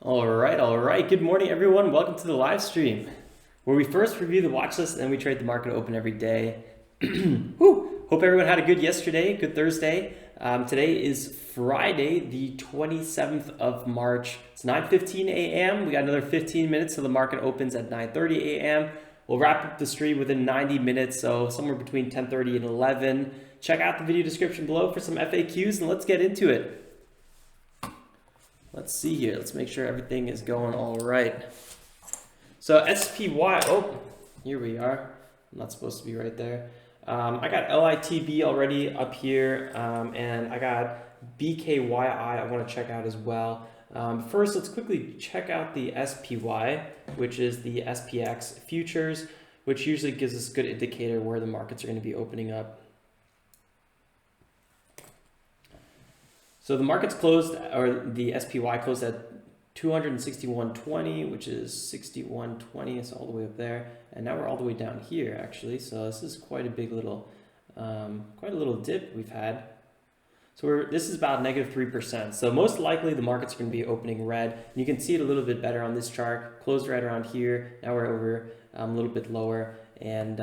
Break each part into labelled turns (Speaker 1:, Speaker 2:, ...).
Speaker 1: All right. Good morning, everyone. Welcome to the live stream, where we first review the watch list and then we trade the market open every day. Whew. Hope everyone had a good yesterday, good Thursday. Today is Friday, the 27th of March. It's 9:15 a.m. We got another 15 minutes till the market opens at 9:30 a.m. We'll wrap up the stream within 90 minutes, so somewhere between 10:30 and 11. Check out the video description below for some FAQs, and let's get into it. Let's see here. Let's make sure everything is going all right. So SPY, oh, here we are. I'm not supposed to be right there. I got LITB already up here, and I got BKYI I want to check out as well. First, let's quickly check out the SPY, which is the SPX futures, which usually gives us a good indicator where the markets are going to be opening up. So the market's closed, or the SPY closed at 261.20, which is 61.20. It's all the way up there, and now we're all the way down here actually. So this is quite a big little, quite a little dip we've had. So this is about -3%. So most likely the market's going to be opening red. And you can see it a little bit better on this chart. Closed right around here. Now we're over a little bit lower, and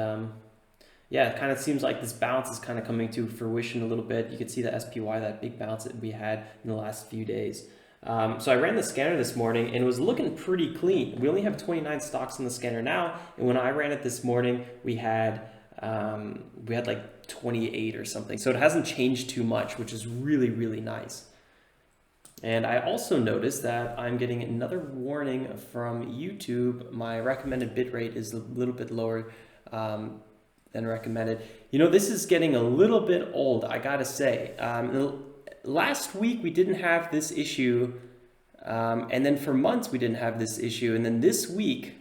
Speaker 1: yeah, it kind of seems like this bounce is kind of coming to fruition a little bit. You can see the SPY, that big bounce that we had in the last few days. So I ran the scanner this morning and it was looking pretty clean. We only have 29 stocks in the scanner now, and when I ran it this morning, we had like 28 or something. So it hasn't changed too much, which is really, really nice. And I also noticed that I'm getting another warning from YouTube. My recommended bitrate is a little bit lower than recommended. You know, this is getting a little bit old, I gotta say. Last week we didn't have this issue, and then for months we didn't have this issue, and then this week,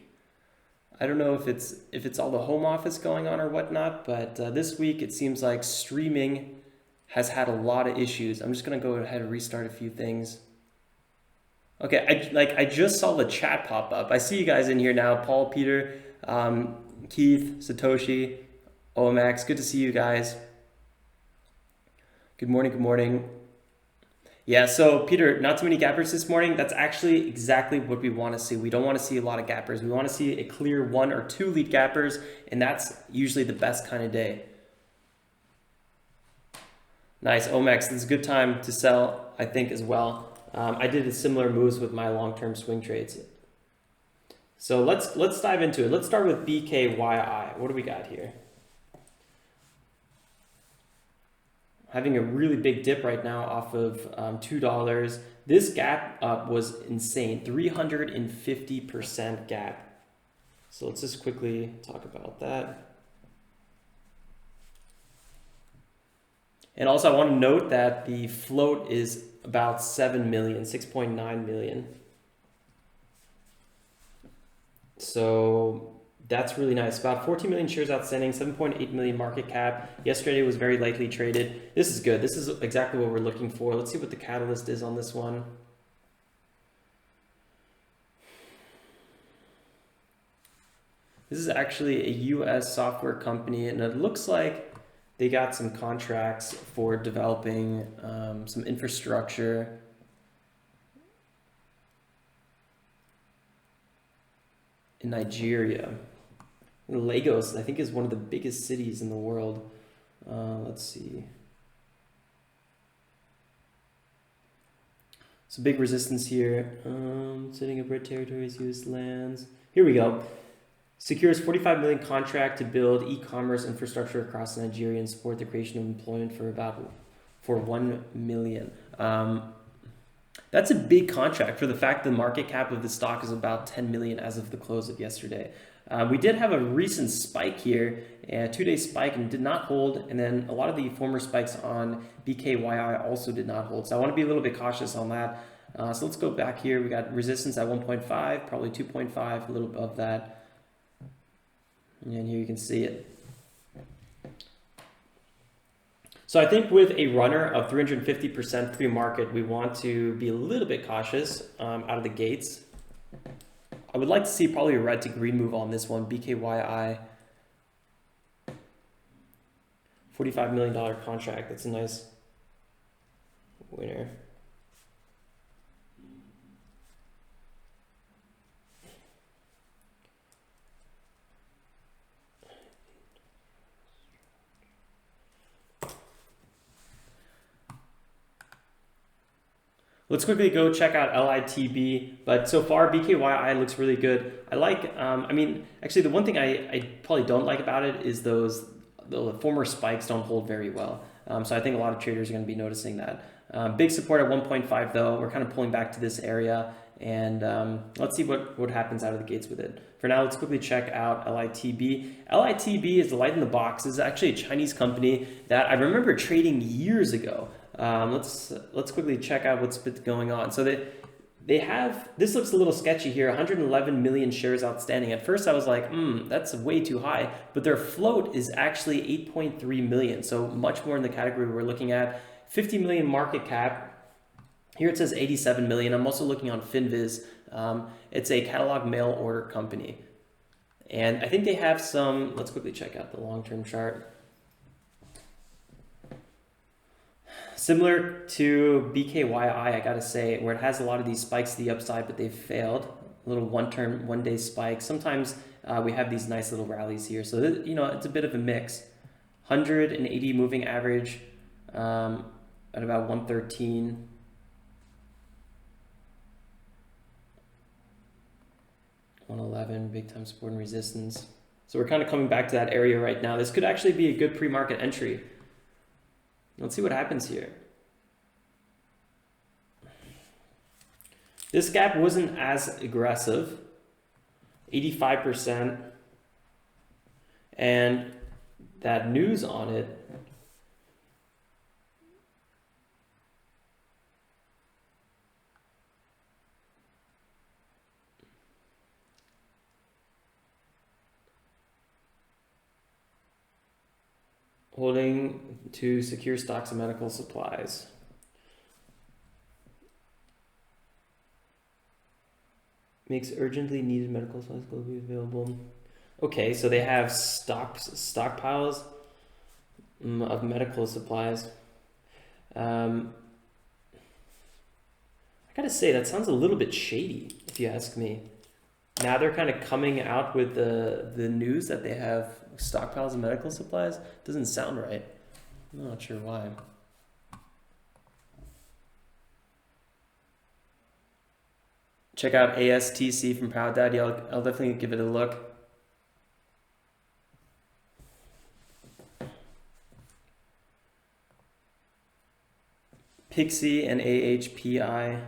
Speaker 1: I don't know if it's all the home office going on or whatnot, but this week it seems like streaming has had a lot of issues. I'm just gonna go ahead and restart a few things. Okay, I just saw the chat pop up. I see you guys in here now. Paul, Peter, Keith, Satoshi, OMX, good to see you guys. Good morning, good morning. Yeah, so Peter, not too many gappers this morning. That's actually exactly what we want to see. We don't want to see a lot of gappers. We want to see a clear 1 or 2 lead gappers, and that's usually the best kind of day. Nice, OMX, this is a good time to sell, I think, as well. I did similar moves with my long-term swing trades. So let's dive into it. Let's start with BKYI. What do we got here? Having a really big dip right now off of $2. This gap up was insane, 350% gap. So let's just quickly talk about that. And also I want to note that the float is about 7 million, 6.9 million. So that's really nice. About 14 million shares outstanding, 7.8 million market cap. Yesterday was very lightly traded. This is good. This is exactly what we're looking for. Let's see what the catalyst is on this one. This is actually a US software company, and it looks like they got some contracts for developing some infrastructure. In Nigeria. Lagos, I think, is one of the biggest cities in the world. Let's see. So big resistance here. Setting up red territories, US lands. Here we go. Secures 45 million contract to build e-commerce infrastructure across Nigeria and support the creation of employment for 1 million. That's a big contract for the fact the market cap of the stock is about 10 million as of the close of yesterday. We did have a recent spike here, a 2-day spike, and did not hold. And then a lot of the former spikes on BKYI also did not hold. So I want to be a little bit cautious on that. So let's go back here. We got resistance at 1.5, probably 2.5, a little above that. And here you can see it. So I think with a runner of 350% pre-market, we want to be a little bit cautious out of the gates. I would like to see probably a red to green move on this one, BKYI. $45 million contract, that's a nice winner. Let's quickly go check out LITB, but so far BKYI looks really good. I like, I mean, actually the one thing I probably don't like about it is the former spikes don't hold very well. So I think a lot of traders are going to be noticing that. Big support at 1.5 though. We're kind of pulling back to this area, and let's see what happens out of the gates with it. For now, let's quickly check out LITB. LITB is the light in the box. This is actually a Chinese company that I remember trading years ago. Let's quickly check out what's been going on. So they have, this looks a little sketchy here, 111 million shares outstanding. At first I was like, that's way too high, but their float is actually 8.3 million. So much more in the category we're looking at. 50 million market cap. Here it says 87 million. I'm also looking on Finviz. It's a catalog mail order company. And I think they have some, let's quickly check out the long-term chart. Similar to BKYI, I gotta say, where it has a lot of these spikes to the upside, but they've failed. A little one-day spike. Sometimes we have these nice little rallies here. So, you know, it's a bit of a mix. 180 moving average at about 113. $111, big time support and resistance. So we're kind of coming back to that area right now. This could actually be a good pre-market entry. Let's see what happens here. This gap wasn't as aggressive, 85%, and that news on it holding to secure stocks and medical supplies. Makes urgently needed medical supplies globally available. Okay, so they have stockpiles of medical supplies. I gotta say, that sounds a little bit shady, if you ask me. Now they're kind of coming out with the news that they have stockpiles of medical supplies. Doesn't sound right. I'm not sure why. Check out ASTC from Proud Daddy. I'll definitely give it a look. Pixie and AHPI.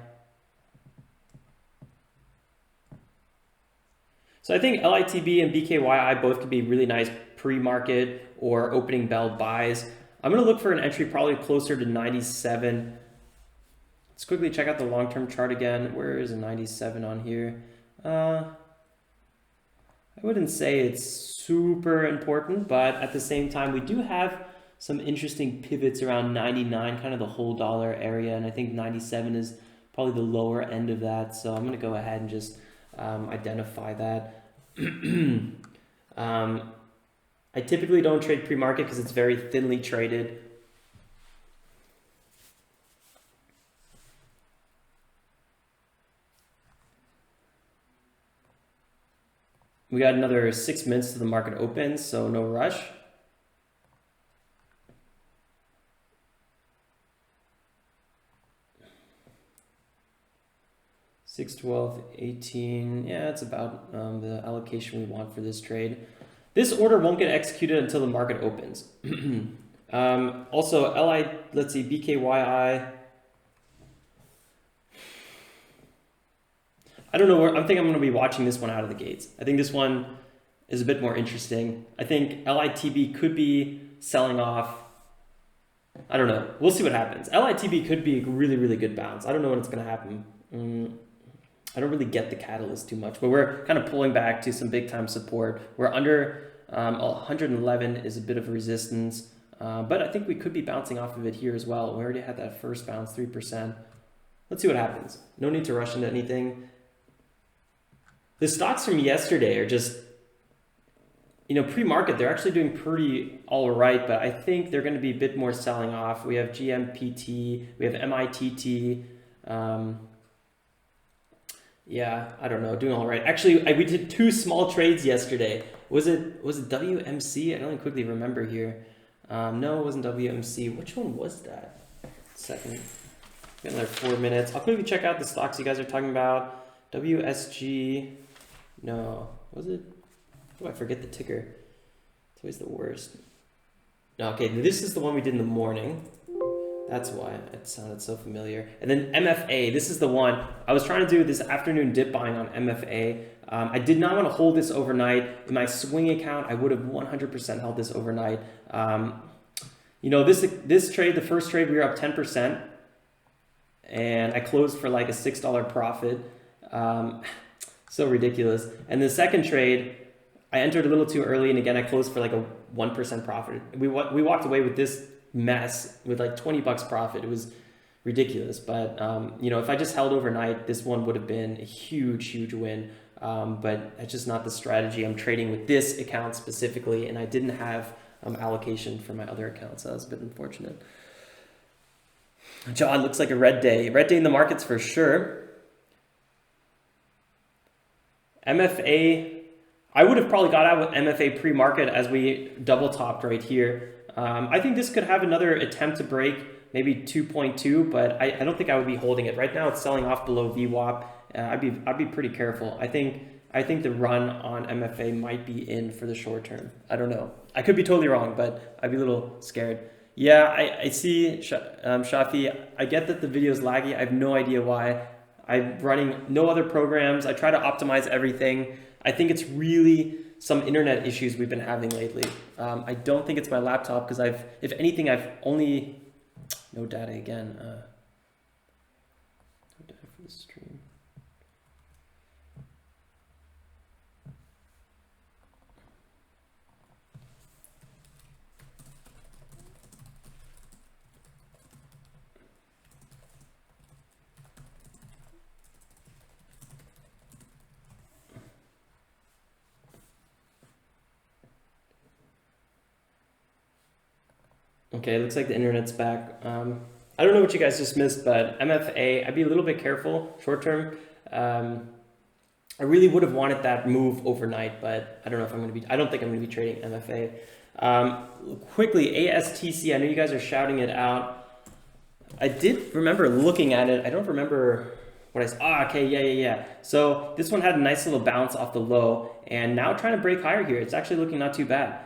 Speaker 1: So I think LITB and BKYI both could be really nice pre-market or opening bell buys. I'm going to look for an entry probably closer to 97. Let's quickly check out the long-term chart again. Where is a 97 on here? I wouldn't say it's super important, but at the same time, we do have some interesting pivots around 99, kind of the whole dollar area. And I think 97 is probably the lower end of that. So I'm going to go ahead and just identify that. I typically don't trade pre-market because it's very thinly traded. We got another 6 minutes to the market opens, so no rush. $6, $12, $18. Yeah, it's about the allocation we want for this trade. This order won't get executed until the market opens. Also, let's see, BKYI. I don't know I think I'm going to be watching this one out of the gates. I think this one is a bit more interesting. I think LITB could be selling off. I don't know. We'll see what happens. LITB could be a really, really good bounce. I don't know when it's going to happen. I don't really get the catalyst too much, but we're kind of pulling back to some big time support. We're under 111 is a bit of a resistance, but I think we could be bouncing off of it here as well. We already had that first bounce, 3%. Let's see what happens. No need to rush into anything. The stocks from yesterday are just, you know, pre-market, they're actually doing pretty all right, but I think they're going to be a bit more selling off. We have GMPT, we have MITT. Yeah, I don't know, doing all right. Actually, we did 2 small trades yesterday. Was it WMC? I don't quickly remember here. No, it wasn't WMC. Which one was that? Second. Got another 4 minutes. I'll quickly check out the stocks you guys are talking about. WSG. No, was it? Oh, I forget the ticker. It's always the worst. No, okay, this is the one we did in the morning. That's why it sounded so familiar. And then MFA, this is the one. I was trying to do this afternoon dip buying on MFA. I did not want to hold this overnight. In my swing account, I would have 100% held this overnight. You know, this trade, the first trade, we were up 10%. And I closed for like a $6 profit. So ridiculous. And the second trade, I entered a little too early. And again, I closed for like a 1% profit. We walked away with this mess with like 20 bucks profit. It was ridiculous. But, you know, if I just held overnight, this one would have been a huge win. But it's just not the strategy. I'm trading with this account specifically, and I didn't have allocation for my other accounts. So that was a bit unfortunate. John, looks like a red day. Red day in the markets for sure. MFA, I would have probably got out with MFA pre-market as we double topped right here. I think this could have another attempt to break, maybe 2.2, but I don't think I would be holding it. Right now it's selling off below VWAP. I'd be pretty careful. I think the run on MFA might be in for the short term. I don't know. I could be totally wrong, but I'd be a little scared. Yeah, I see, Shafi. I get that the video is laggy. I have no idea why. I'm running no other programs. I try to optimize everything. I think it's really some internet issues we've been having lately. I don't think it's my laptop because if anything, I've only, no data again. No data for the stream. Okay, it looks like the internet's back. I don't know what you guys just missed, but MFA, I'd be a little bit careful short term. I really would have wanted that move overnight, but I don't know if I don't think I'm going to be trading MFA. Quickly, ASTC, I know you guys are shouting it out. I did remember looking at it. I don't remember what I saw. Okay, yeah. So this one had a nice little bounce off the low, and now trying to break higher here. It's actually looking not too bad.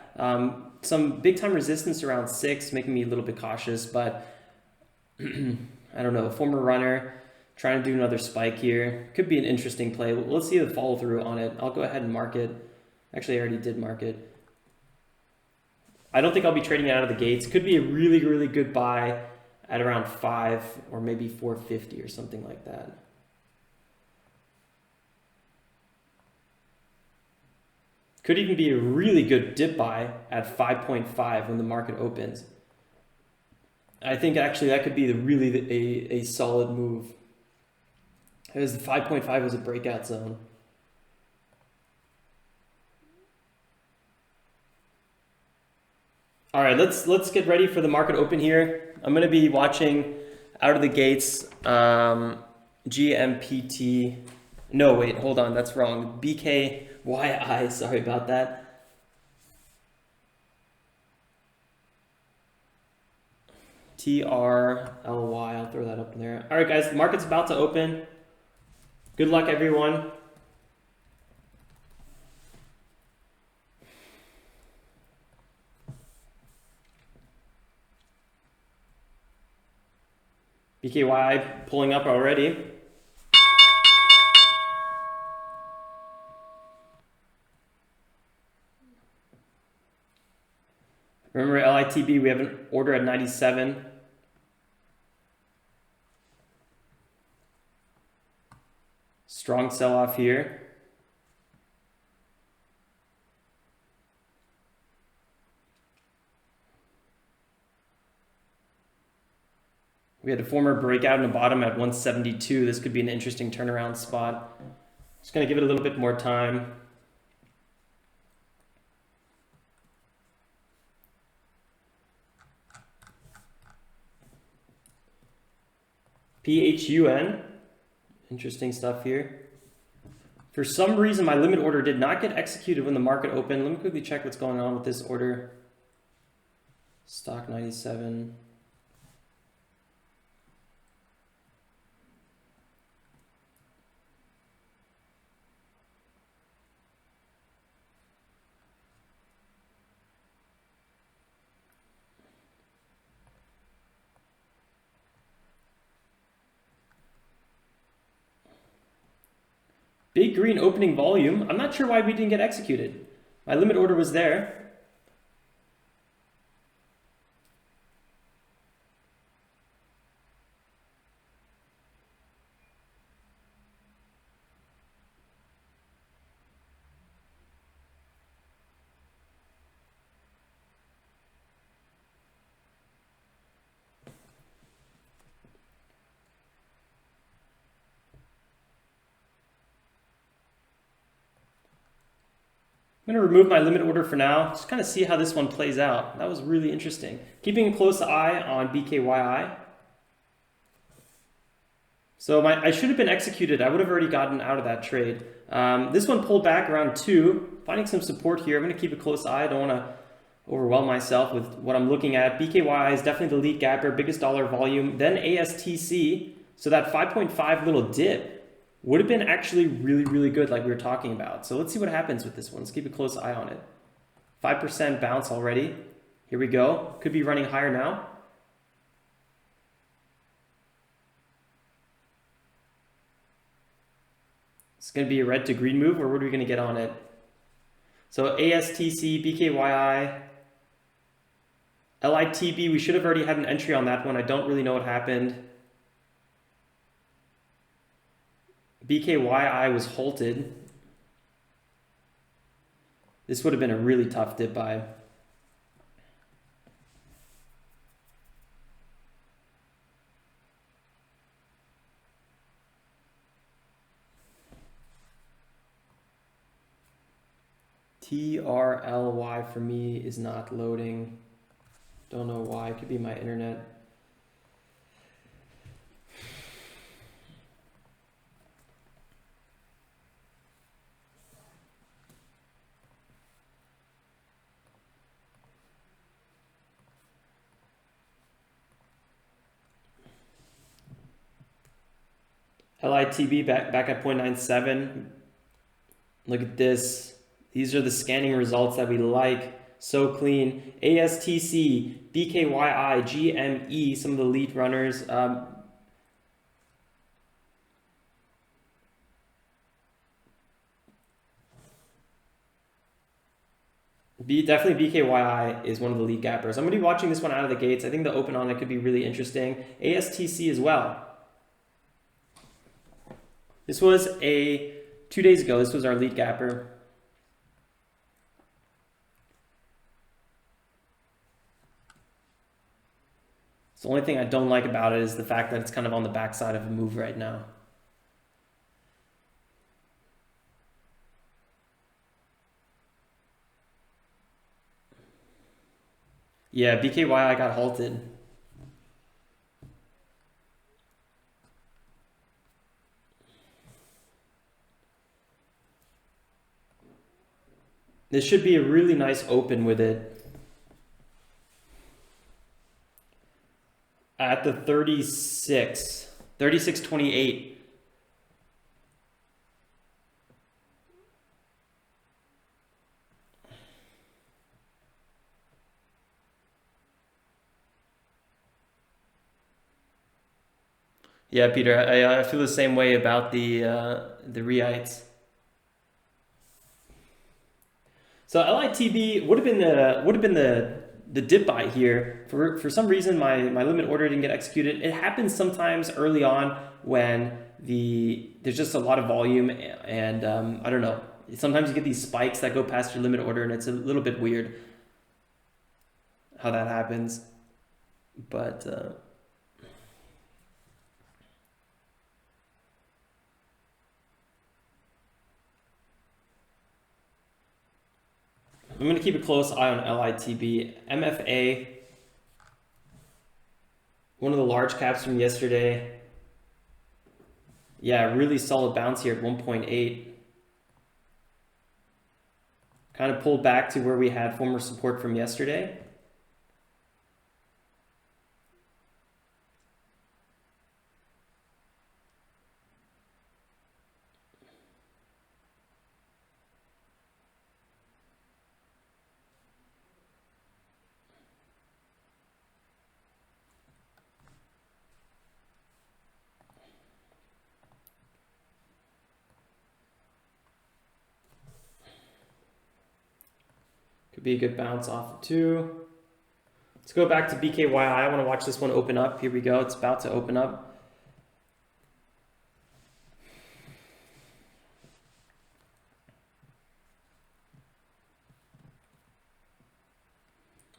Speaker 1: Some big time resistance around 6, making me a little bit cautious, but I don't know, a former runner trying to do another spike here. Could be an interesting play. Let's see the follow through on it. I'll go ahead and mark it. Actually, I already did mark it. I don't think I'll be trading it out of the gates. Could be a really good buy at around 5 or maybe 450 or something like that. Could even be a really good dip buy at 5.5 when the market opens. I think actually that could be a solid move. Because the 5.5 was a breakout zone. All right, let's get ready for the market open here. I'm going to be watching out of the gates GMPT. No, wait, hold on, that's wrong. BKYI, sorry about that. TRLY, I'll throw that up in there. All right, guys, the market's about to open. Good luck, everyone. BKYI pulling up already. Remember LITB, we have an order at 97. Strong sell-off here. We had a former breakout in the bottom at 172. This could be an interesting turnaround spot. Just going to give it a little bit more time. PHUN, interesting stuff here. For some reason, my limit order did not get executed when the market opened. Let me quickly check what's going on with this order. Stock 97. Big green opening volume. I'm not sure why we didn't get executed. My limit order was there. I'm going to remove my limit order for now, just kind of see how this one plays out. That was really interesting. Keeping a close eye on BKYI. So I should have been executed. I would have already gotten out of that trade. This one pulled back around 2, finding some support here. I'm going to keep a close eye. I don't want to overwhelm myself with what I'm looking at. BKYI is definitely the lead gapper, biggest dollar volume. Then ASTC, so that 5.5 little dip would have been actually really, really good like we were talking about. So let's see what happens with this one. Let's keep a close eye on it. 5% bounce already. Here we go. Could be running higher now. It's going to be a red to green move, or what are we going to get on it? So ASTC, BKYI, LITB, we should have already had an entry on that one. I don't really know what happened. BKYI was halted. This would have been a really tough dip buy. TRLY for me is not loading. Don't know why. It could be my internet. LITB back at 0.97. Look at this. These are the scanning results that we like. So clean. ASTC, BKYI, GME, some of the lead runners. Definitely BKYI is one of the lead gappers. I'm going to be watching this one out of the gates. I think the open on it could be really interesting. ASTC as well. This was 2 days ago. This was our lead gapper. So the only thing I don't like about it is the fact that it's kind of on the backside of a move right now. Yeah, BKYI got halted. This should be a really nice open with it. At the 36.28. Yeah, Peter, I feel the same way about the Reites. So LITB would have been the dip buy here. For some reason, my limit order didn't get executed. It happens sometimes early on when there's just a lot of volume, and I don't know. Sometimes you get these spikes that go past your limit order, and it's a little bit weird how that happens. But I'm going to keep a close eye on LITB. MFA, one of the large caps from yesterday. Yeah, really solid bounce here at 1.8. Kind of pulled back to where we had former support from yesterday. Could be a good bounce off of 2. Let's go back to BKYI. I want to watch this one open up. Here we go. It's about to open up.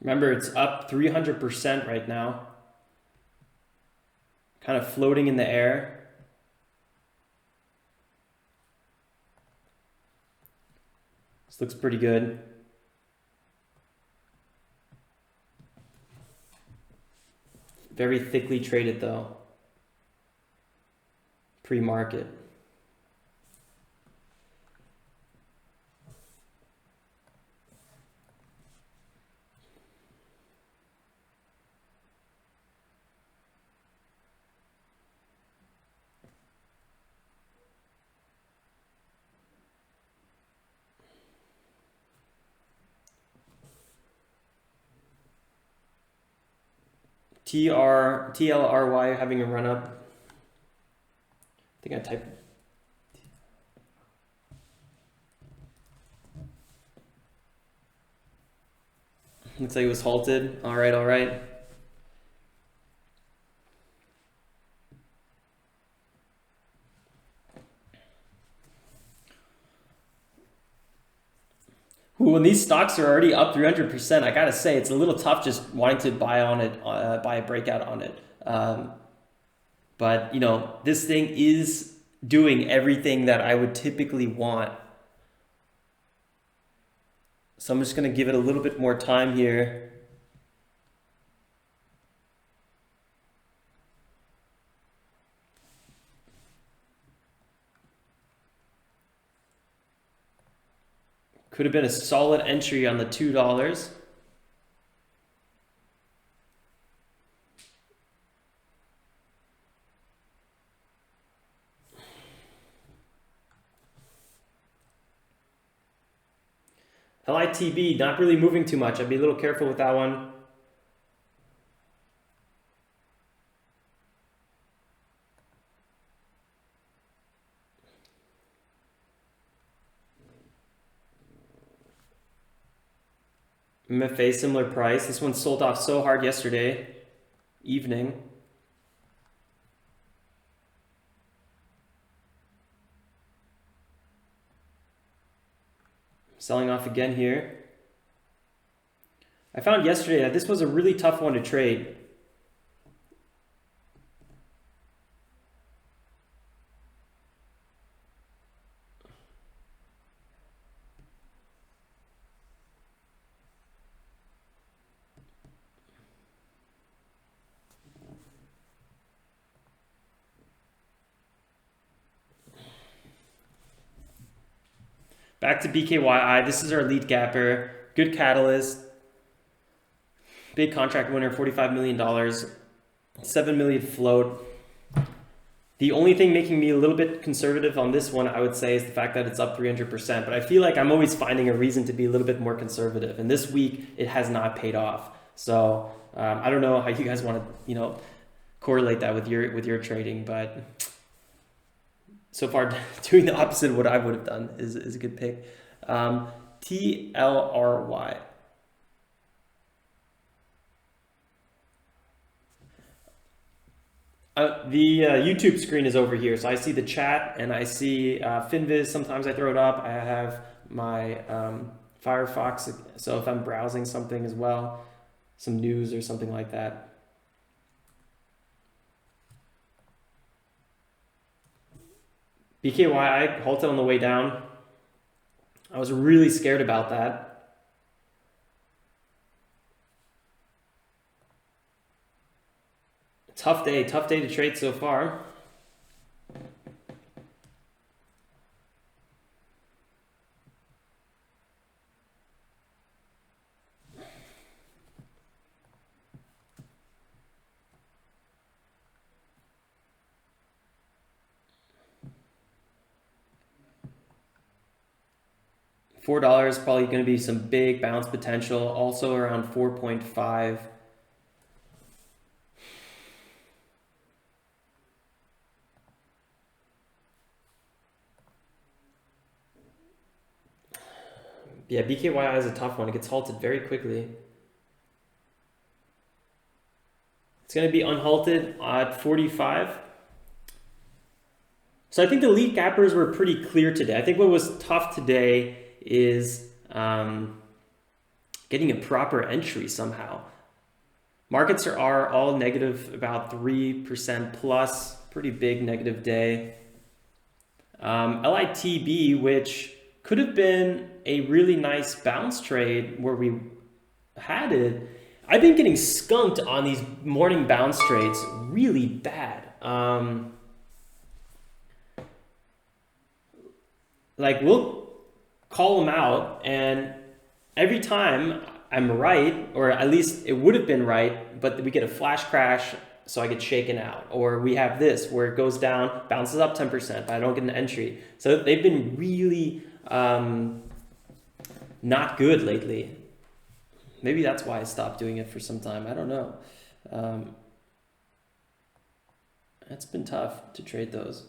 Speaker 1: Remember, it's up 300% right now. Kind of floating in the air. This looks pretty good. Very thickly traded though, pre-market. TLRY having a run up. I think I typed. Looks like it was halted. All right, all right. When these stocks are already up 300%, I gotta say it's a little tough just wanting to buy on it, buy a breakout on it. But you know, this thing is doing everything that I would typically want. So I'm just gonna give it a little bit more time here. Could have been a solid entry on the $2. LITB, not really moving too much. I'd be a little careful with that one. MFA, similar price. This one sold off so hard yesterday evening. Selling off again here. I found yesterday that this was a really tough one to trade. Back to BKYI. This is our lead gapper. Good catalyst. Big contract winner, $45 million. 7 million float. The only thing making me a little bit conservative on this one, I would say, is the fact that it's up 300%. But I feel like I'm always finding a reason to be a little bit more conservative. And this week, it has not paid off. So I don't know how you guys want to, correlate that with your trading, but so far, doing the opposite of what I would have done is a good pick. TLRY. The YouTube screen is over here, so I see the chat and I see FinViz. Sometimes I throw it up. I have my Firefox, so if I'm browsing something as well, some news or something like that. BKYI halted on the way down. I was really scared about that. Tough day to trade so far. $4 probably going to be some big bounce potential. Also around 4.5. Yeah, BKYI is a tough one. It gets halted very quickly. It's going to be unhalted at 45. So I think the lead gappers were pretty clear today. I think what was tough today is getting a proper entry somehow. Markets are all negative, about 3% plus, pretty big negative day. LITB, which could have been a really nice bounce trade where we had it. I've been getting skunked on these morning bounce trades really bad. Like we'll call them out, and every time I'm right, or at least it would have been right, but we get a flash crash, so I get shaken out. Or we have this where it goes down, bounces up 10%, but I don't get an entry. So they've been really not good lately. Maybe that's why I stopped doing it for some time. I don't know. It's been tough to trade those.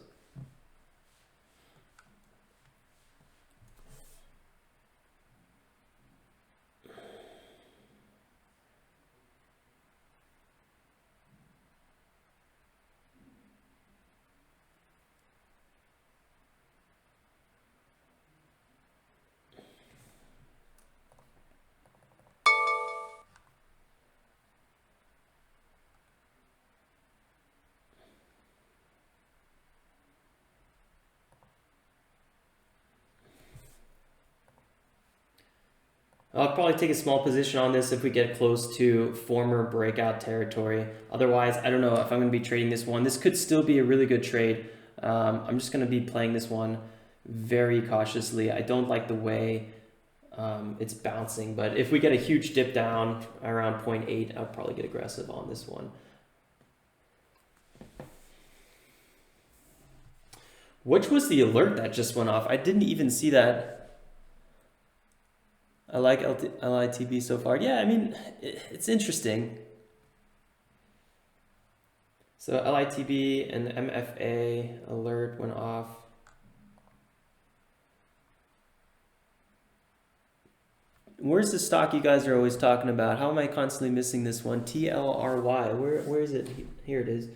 Speaker 1: I'll probably take a small position on this if we get close to former breakout territory. Otherwise, I don't know if I'm going to be trading this one. This could still be a really good trade. I'm just going to be playing this one very cautiously. I don't like the way it's bouncing, but if we get a huge dip down around 0.8, I'll probably get aggressive on this one. Which was the alert that just went off? I didn't even see that. I like LITB so far. Yeah, I mean, it's interesting. So LITB and MFA alert went off. Where's the stock you guys are always talking about? How am I constantly missing this one? TLRY. Where is it? Here it is.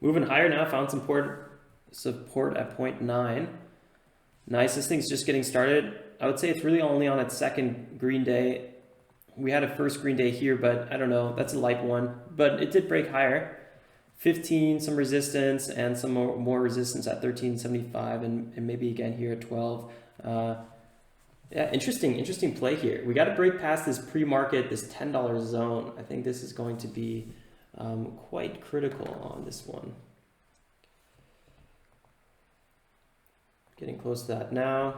Speaker 1: Moving higher now, found some support at 0.9. Nice, this thing's just getting started. I would say it's really only on its second green day. We had a first green day here, but I don't know, that's a light one. But it did break higher. 15, some resistance, and some more resistance at 13.75, and maybe again here at 12. Yeah, interesting play here. We got to break past this pre-market, this $10 zone. I think this is going to be quite critical on this one. Getting close to that now.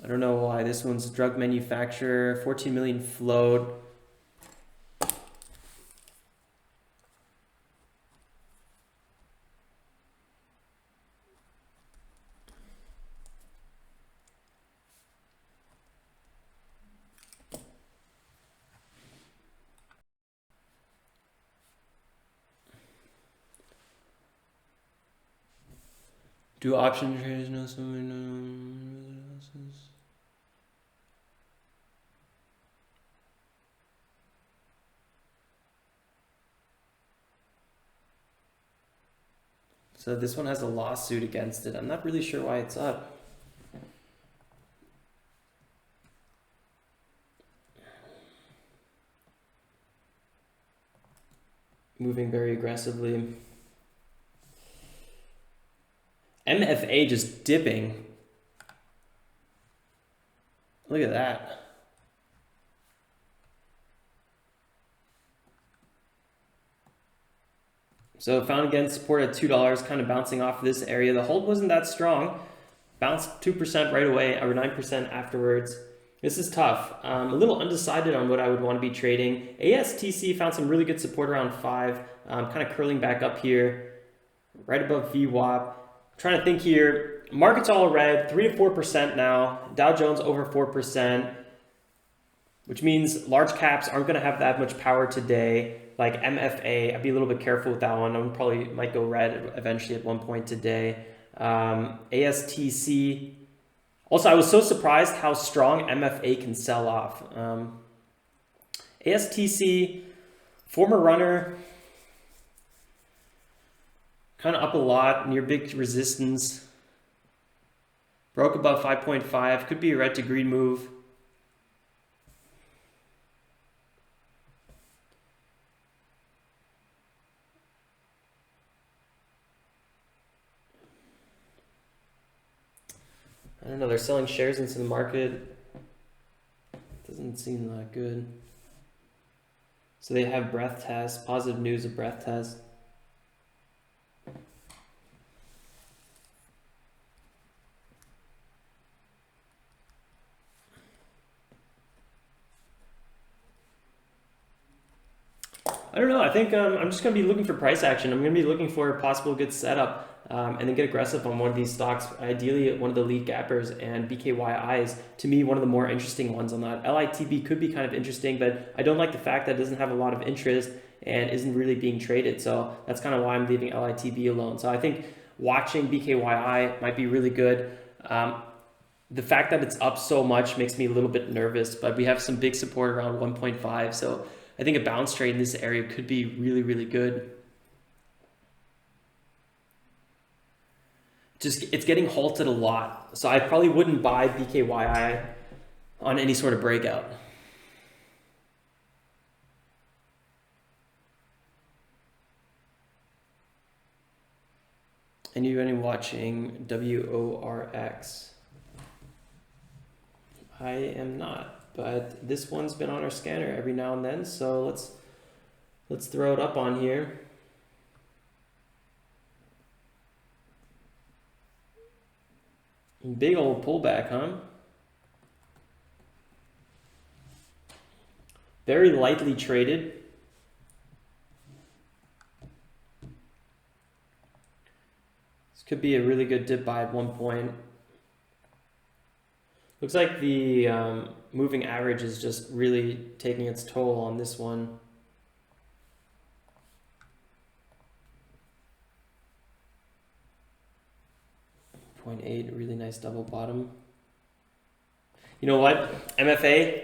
Speaker 1: I don't know why this one's drug manufacturer, 14 million float. Do option traders know something else's? So this one has a lawsuit against it. I'm not really sure why it's up. Moving very aggressively. MFA just dipping. Look at that. So found against support at $2, kind of bouncing off this area. The hold wasn't that strong. Bounced 2% right away, or 9% afterwards. This is tough. A little undecided on what I would want to be trading. ASTC found some really good support around 5, kind of curling back up here, right above VWAP. Trying to think here. Market's all red, 3 to 4% now. Dow Jones over 4%, which means large caps aren't going to have that much power today. Like MFA, I'd be a little bit careful with that one. I probably might go red eventually at one point today. ASTC. Also, I was so surprised how strong MFA can sell off. ASTC, former runner, kind of up a lot, near big resistance. Broke above 5.5, could be a red to green move. I don't know, they're selling shares into the market. Doesn't seem that good. So they have breath test, positive news of breath test. I don't know. I think I'm just going to be looking for price action. I'm going to be looking for a possible good setup and then get aggressive on one of these stocks, ideally one of the lead gappers, and BKYI is, to me, one of the more interesting ones on that. LITB could be kind of interesting, but I don't like the fact that it doesn't have a lot of interest and isn't really being traded. So that's kind of why I'm leaving LITB alone. So I think watching BKYI might be really good. The fact that it's up so much makes me a little bit nervous, but we have some big support around 1.5. So I think a bounce trade in this area could be really, really good. Just, it's getting halted a lot. So I probably wouldn't buy BKYI on any sort of breakout. Anybody watching WORX? I am not, but this one's been on our scanner every now and then, so let's throw it up on here. Big old pullback, huh? Very lightly traded. This could be a really good dip buy at one point. Looks like the moving average is just really taking its toll on this one. .8, really nice double bottom. You know what? MFA,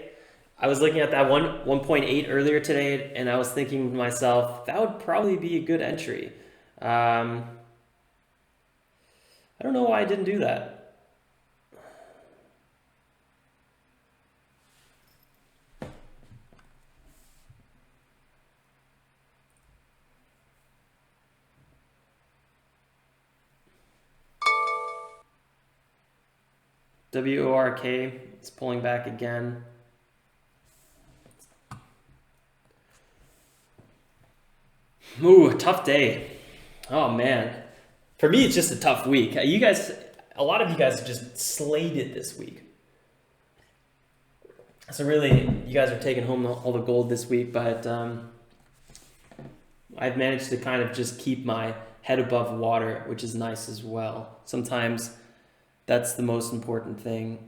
Speaker 1: I was looking at that 1.8 earlier today, and I was thinking to myself, that would probably be a good entry. I don't know why I didn't do that. WORK is pulling back again. Ooh, tough day. Oh man. For me, it's just a tough week. You guys, a lot of you guys have just slayed it this week. So really, you guys are taking home all the gold this week, but I've managed to kind of just keep my head above water, which is nice as well. Sometimes that's the most important thing.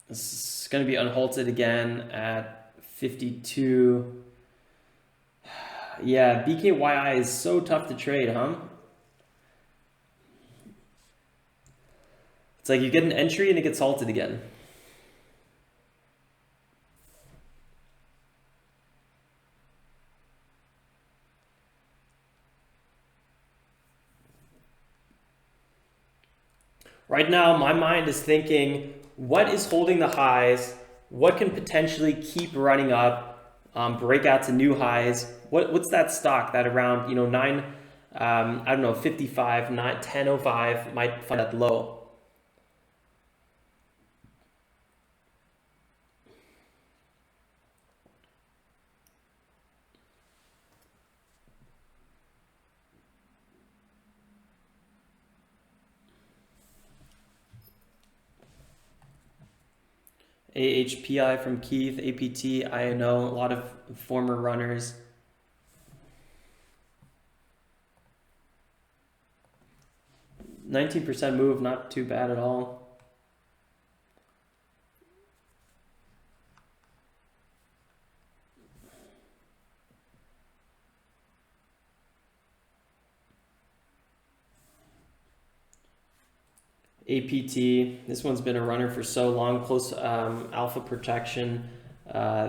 Speaker 1: This is going to be unhalted again at 52. Yeah, BKYI is so tough to trade, huh? It's like you get an entry and it gets halted again. Right now, my mind is thinking, what is holding the highs? What can potentially keep running up, break out to new highs? What's that stock that around, you know, I don't know, 55, 10.05 might find that low. AHPI from Keith, APT, INO, a lot of former runners. %19 move, not too bad at all. APT, this one's been a runner for so long, close alpha protection.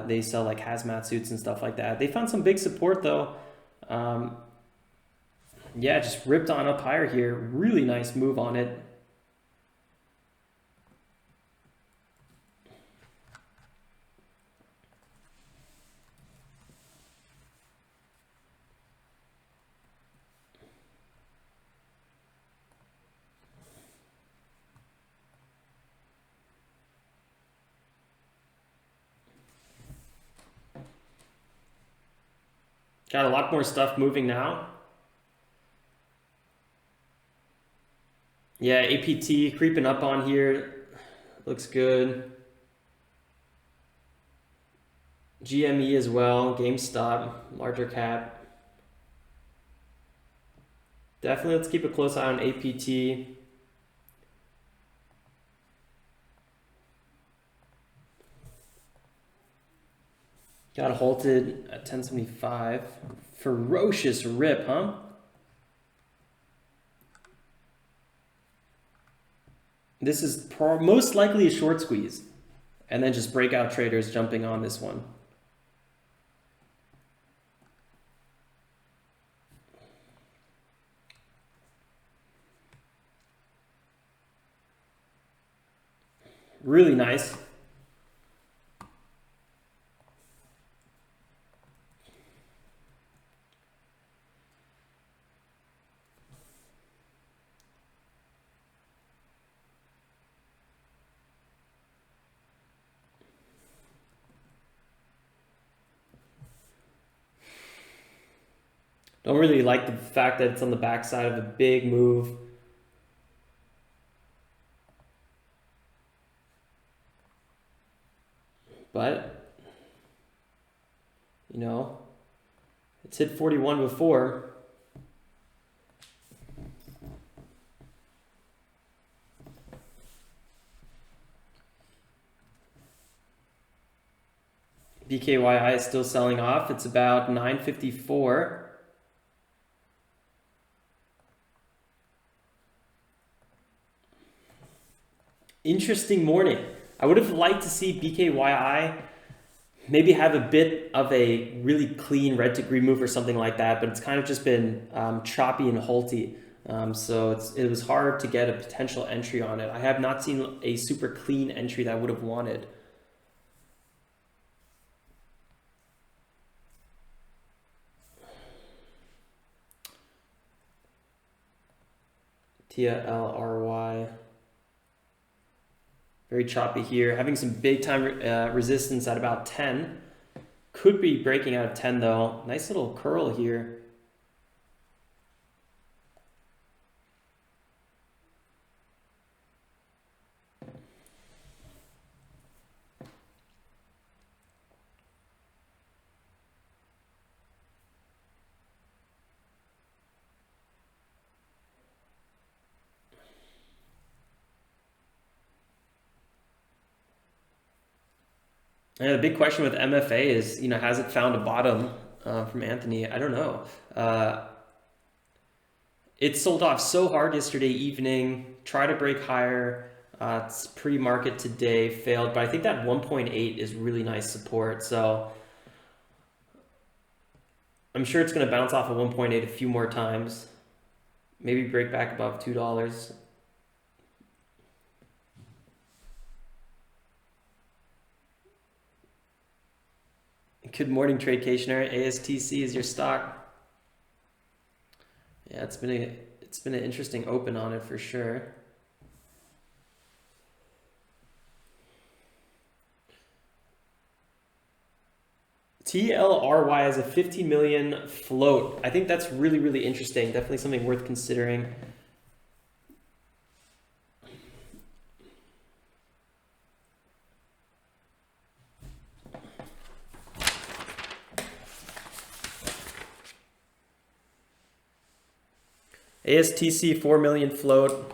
Speaker 1: They sell like hazmat suits and stuff like that. They found some big support though. Yeah, just ripped on up higher here. Really nice move on it. Got a lot more stuff moving now. Yeah, APT creeping up on here. Looks good. GME as well, GameStop, larger cap. Definitely let's keep a close eye on APT. Got halted at 1075. Ferocious rip, huh? This is most likely a short squeeze. And then just breakout traders jumping on this one. Really nice. Don't really like the fact that it's on the backside of a big move. But, you know, it's hit 41 before. BKYI is still selling off. It's about 954. Interesting morning. I would have liked to see BKYI maybe have a bit of a really clean red to green move or something like that, but it's kind of just been choppy and halty. So it was hard to get a potential entry on it. I have not seen a super clean entry that I would have wanted. TLRY. Very choppy here. Having some big time resistance at about 10. Could be breaking out of 10 though. Nice little curl here. And the big question with MFA is, you know, has it found a bottom from Anthony? I don't know. It sold off so hard yesterday evening, tried to break higher. It's pre-market today, failed, but I think that 1.8 is really nice support. So I'm sure it's going to bounce off of 1.8 a few more times. Maybe break back above $2. Good morning, Trade Cationer. ASTC is your stock. Yeah, it's been an interesting open on it for sure. TLRY has a 15 million float. I think that's really, really interesting. Definitely something worth considering. ASTC 4 million float.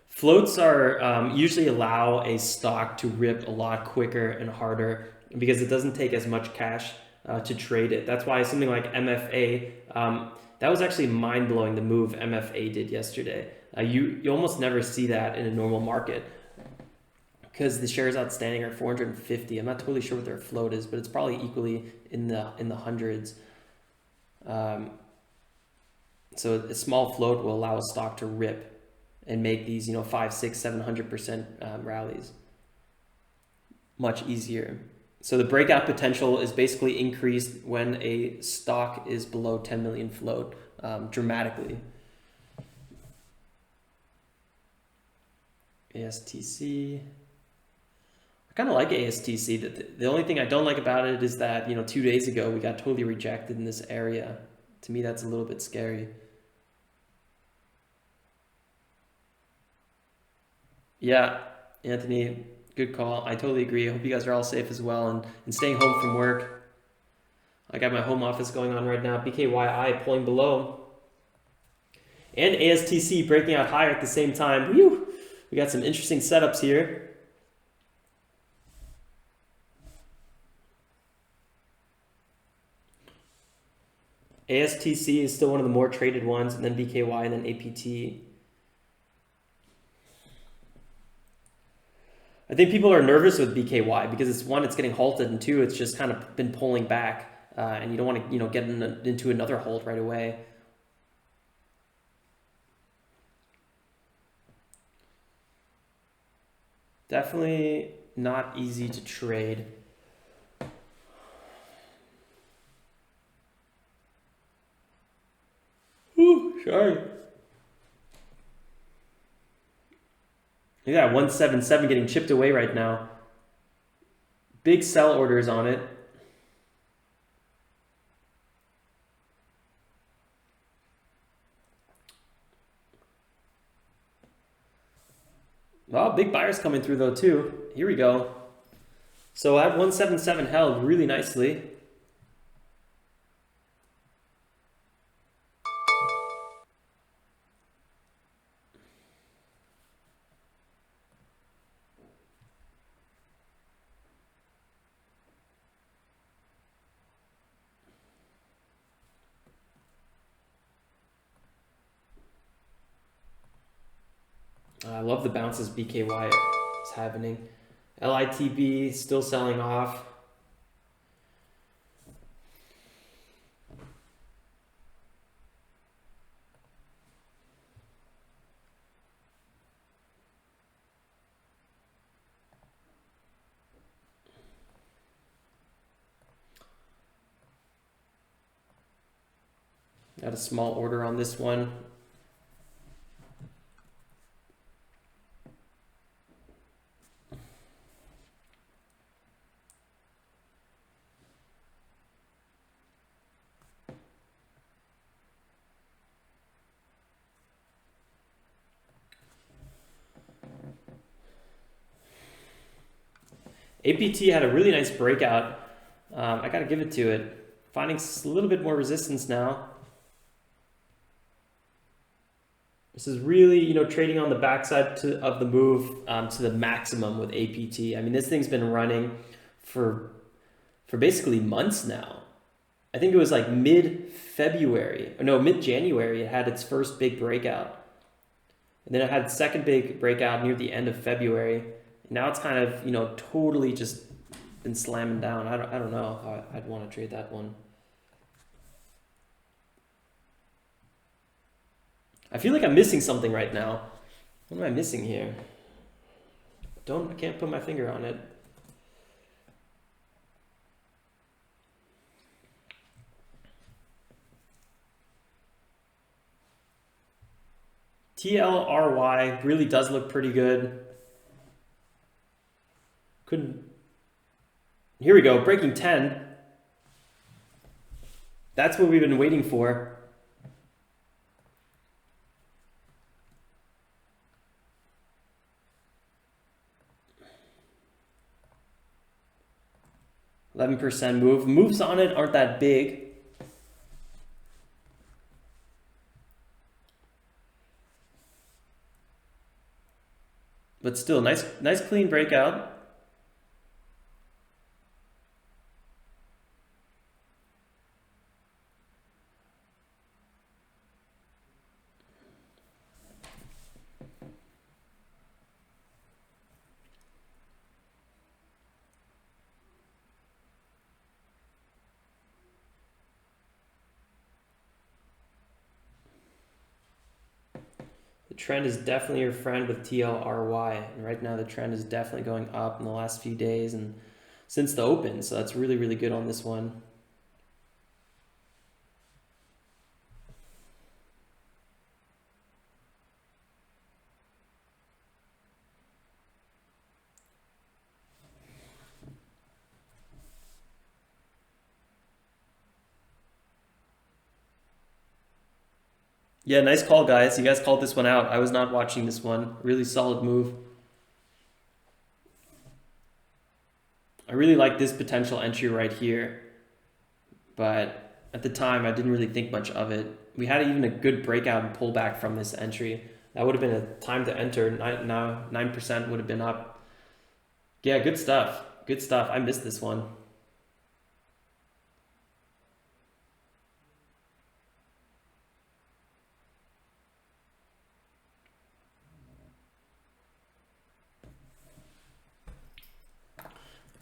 Speaker 1: Floats are usually allow a stock to rip a lot quicker and harder because it doesn't take as much cash to trade it. That's why something like MFA, that was actually mind-blowing, the move MFA did yesterday. You almost never see that in a normal market because the shares outstanding are 450. I'm not totally sure what their float is, but it's probably equally in the hundreds. So a small float will allow a stock to rip and make these, 5, 6, 700% rallies much easier. So the breakout potential is basically increased when a stock is below 10 million float dramatically. ASTC. I kind of like ASTC. The only thing I don't like about it is that, 2 days ago we got totally rejected in this area. To me, that's a little bit scary. Yeah, Anthony, good call. I totally agree. I hope you guys are all safe as well and staying home from work. I got my home office going on right now. BKYI pulling below. And ASTC breaking out higher at the same time. Whew! We got some interesting setups here. ASTC is still one of the more traded ones, and then BKY, and then APT. I think people are nervous with BKY because it's one, it's getting halted, and two, it's just kind of been pulling back, and you don't want to, get into another hold right away. Definitely not easy to trade. Whew, sorry. Look at that 177 getting chipped away right now. Big sell orders on it. Well, big buyers coming through though too. Here we go. So at 177 held really nicely. I love the bounces BKY is happening. LITB still selling off. Got a small order on this one. APT had a really nice breakout I got to give it to it. Finding a little bit more resistance now. This is really, you know, trading on the backside of the move to the maximum with APT. I mean, this thing's been running for basically months now. I think it was like mid-February, or no, mid-January, it had its first big breakout. And then it had its second big breakout near the end of February. Now it's kind of, you know, totally just been slamming down. I don't know how I'd want to trade that one. I feel like I'm missing something right now. What am I missing here? I can't put my finger on it. TLRY really does look pretty good. Here we go, breaking 10. That's what we've been waiting for. %, move. Moves on it aren't that big. But still, nice clean breakout. The trend is definitely your friend with TLRY, and right now the trend is definitely going up in the last few days and since the open, so that's really, really good on this one. Yeah, nice call, guys. You guys called this one out. I was not watching this one. Really solid move. I really like this potential entry right here, but at the time I didn't really think much of it. We had even a good breakout and pullback from this entry. That would have been a time to enter. Now 9% would have been up. Yeah, good stuff. Good stuff. I missed this one.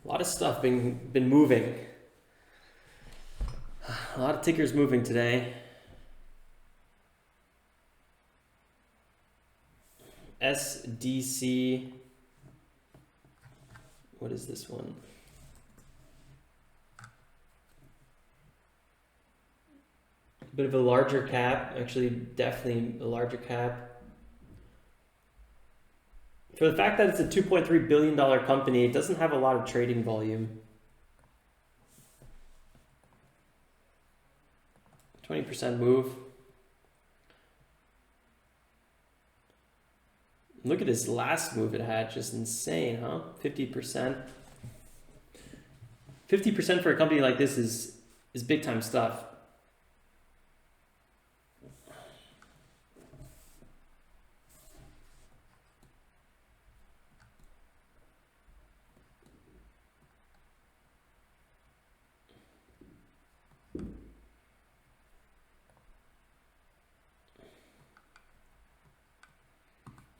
Speaker 1: A lot of stuff been moving. A lot of tickers moving today. SDC. What is this one? A bit of a larger cap. Actually, definitely a larger cap. For the fact that it's a $2.3 billion company, it doesn't have a lot of trading volume. 20% move. Look at this last move it had, just insane, huh? 50%. 50% for a company like this is big time stuff.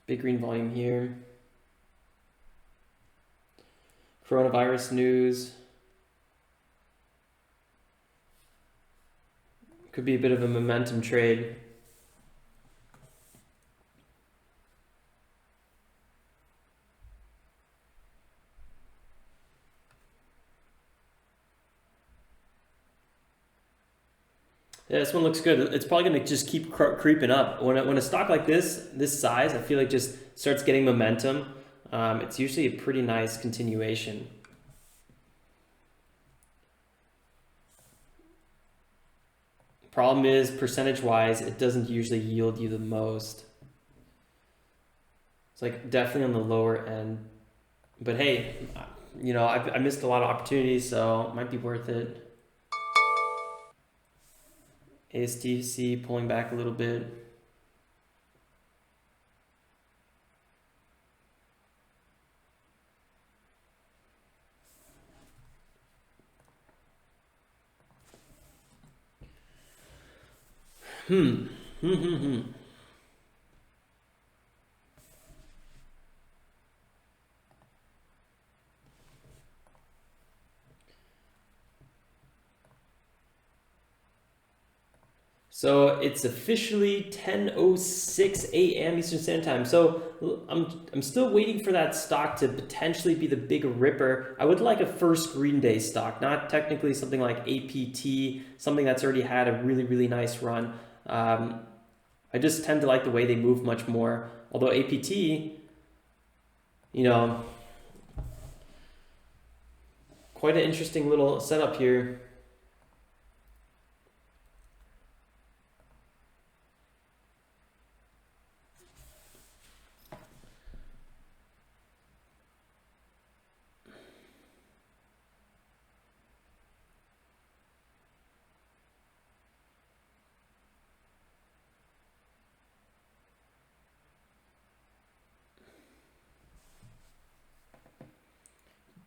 Speaker 1: Big green volume here. Coronavirus news. Could be a bit of a momentum trade. Yeah, this one looks good. It's probably going to just keep creeping up. When a stock like this size, I feel like just starts getting momentum, it's usually a pretty nice continuation. Problem is, percentage-wise, it doesn't usually yield you the most. It's like definitely on the lower end. But hey, you know, I missed a lot of opportunities, so it might be worth it. ASTC pulling back a little bit. So it's officially 10:06 a.m. Eastern Standard Time. So I'm still waiting for that stock to potentially be the big ripper. I would like a first green day stock, not technically something like APT, something that's already had a really, really nice run. I just tend to like the way they move much more. Although APT, you know, quite an interesting little setup here.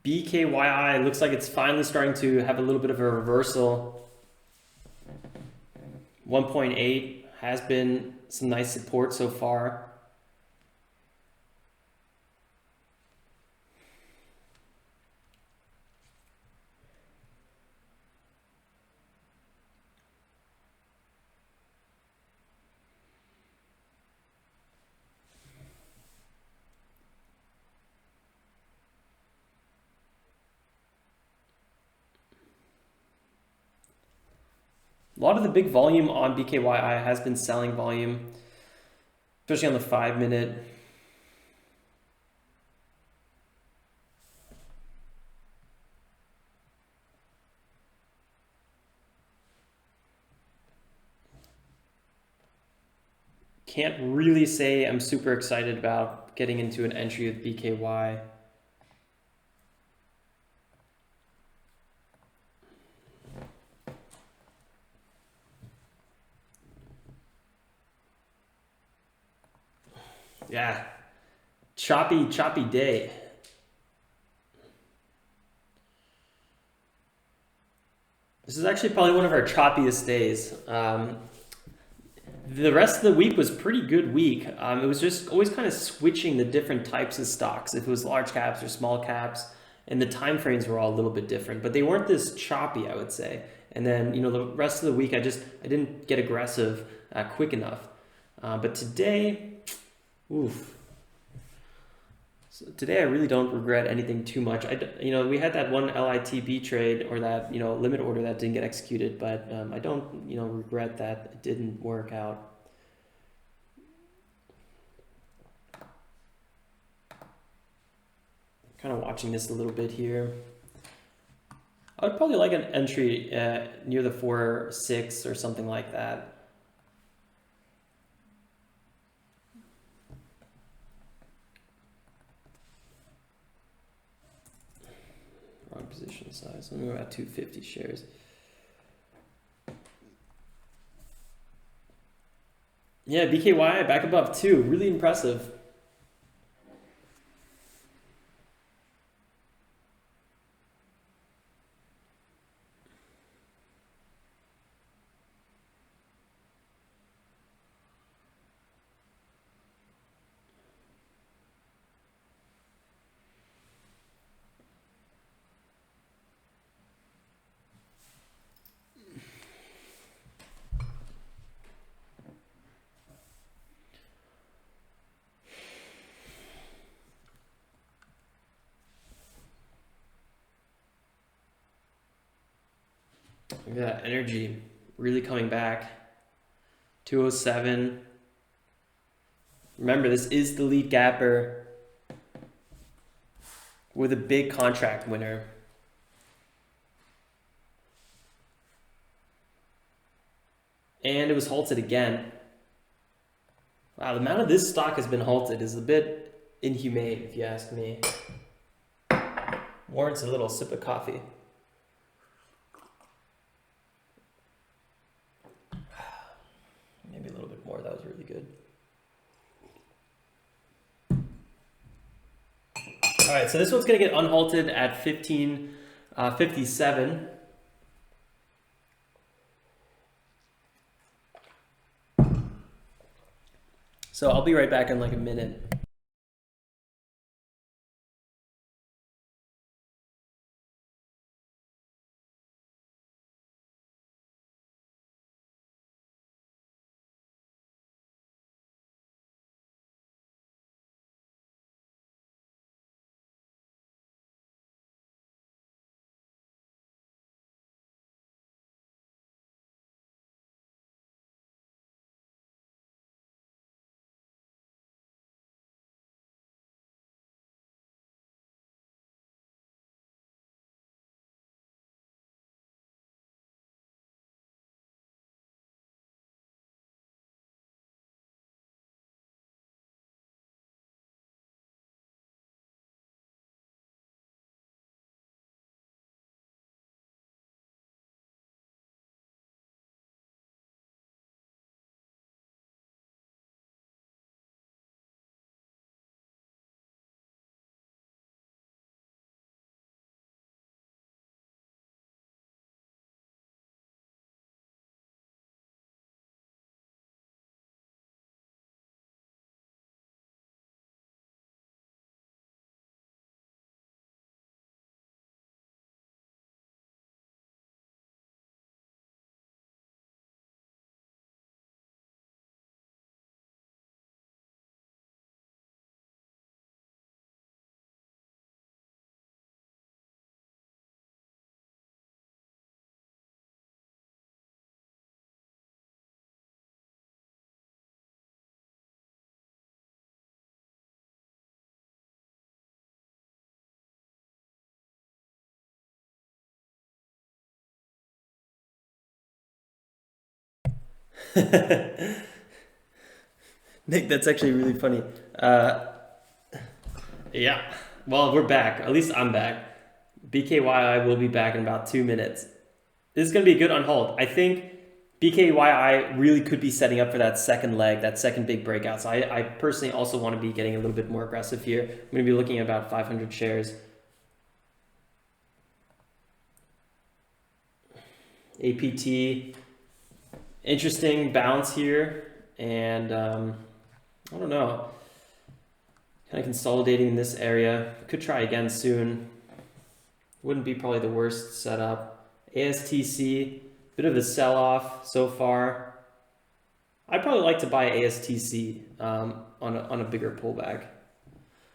Speaker 1: BKYI looks like it's finally starting to have a little bit of a reversal. 1.8 has been some nice support so far. A lot of the big volume on BKYI has been selling volume, especially on the 5-minute. Can't really say I'm super excited about getting into an entry with BKY. Yeah, choppy day. This is actually probably one of our choppiest days. The rest of the week was pretty good week. It was just always kind of switching the different types of stocks, if it was large caps or small caps, and the time frames were all a little bit different, but they weren't this choppy, I would say. And then, you know, the rest of the week, I didn't get aggressive quick enough. But today, oof. So today I really don't regret anything too much. You know, we had that one LITB trade, or that, you know, limit order that didn't get executed, but I don't, you know, regret that it didn't work out. Kind of watching this a little bit here. I would probably like an entry near the 4.6 or something like that. Wrong position size. Let me go at 250 shares. Yeah, BKY back above 2. Really impressive. Look at that energy really coming back. 207. Remember, this is the lead gapper with a big contract winner. And it was halted again. Wow, the amount of this stock has been halted is a bit inhumane, if you ask me. Warrants a little sip of coffee. Maybe a little bit more. That was really good. All right, so this one's going to get unhalted at 15.57. So I'll be right back in like a minute. Nick, that's actually really funny. Yeah, well, we're back. At least I'm back. BKYI will be back in about 2 minutes. This is going to be a good unhold. I think BKYI really could be setting up for that second leg, that second big breakout. So I personally also want to be getting a little bit more aggressive here. I'm going to be looking at about 500 shares. APT, interesting bounce here. And I don't know, kind of consolidating in this area. Could try again soon. Wouldn't be probably the worst setup. ASTC, bit of a sell-off so far. I'd probably like to buy ASTC on a bigger pullback.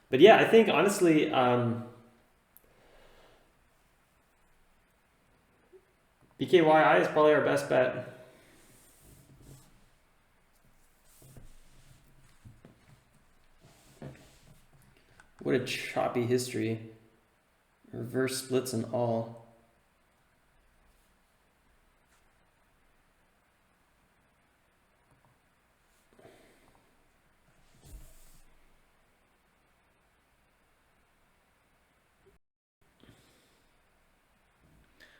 Speaker 1: But yeah, I think honestly, BKYI is probably our best bet. What a choppy history. Reverse splits and all.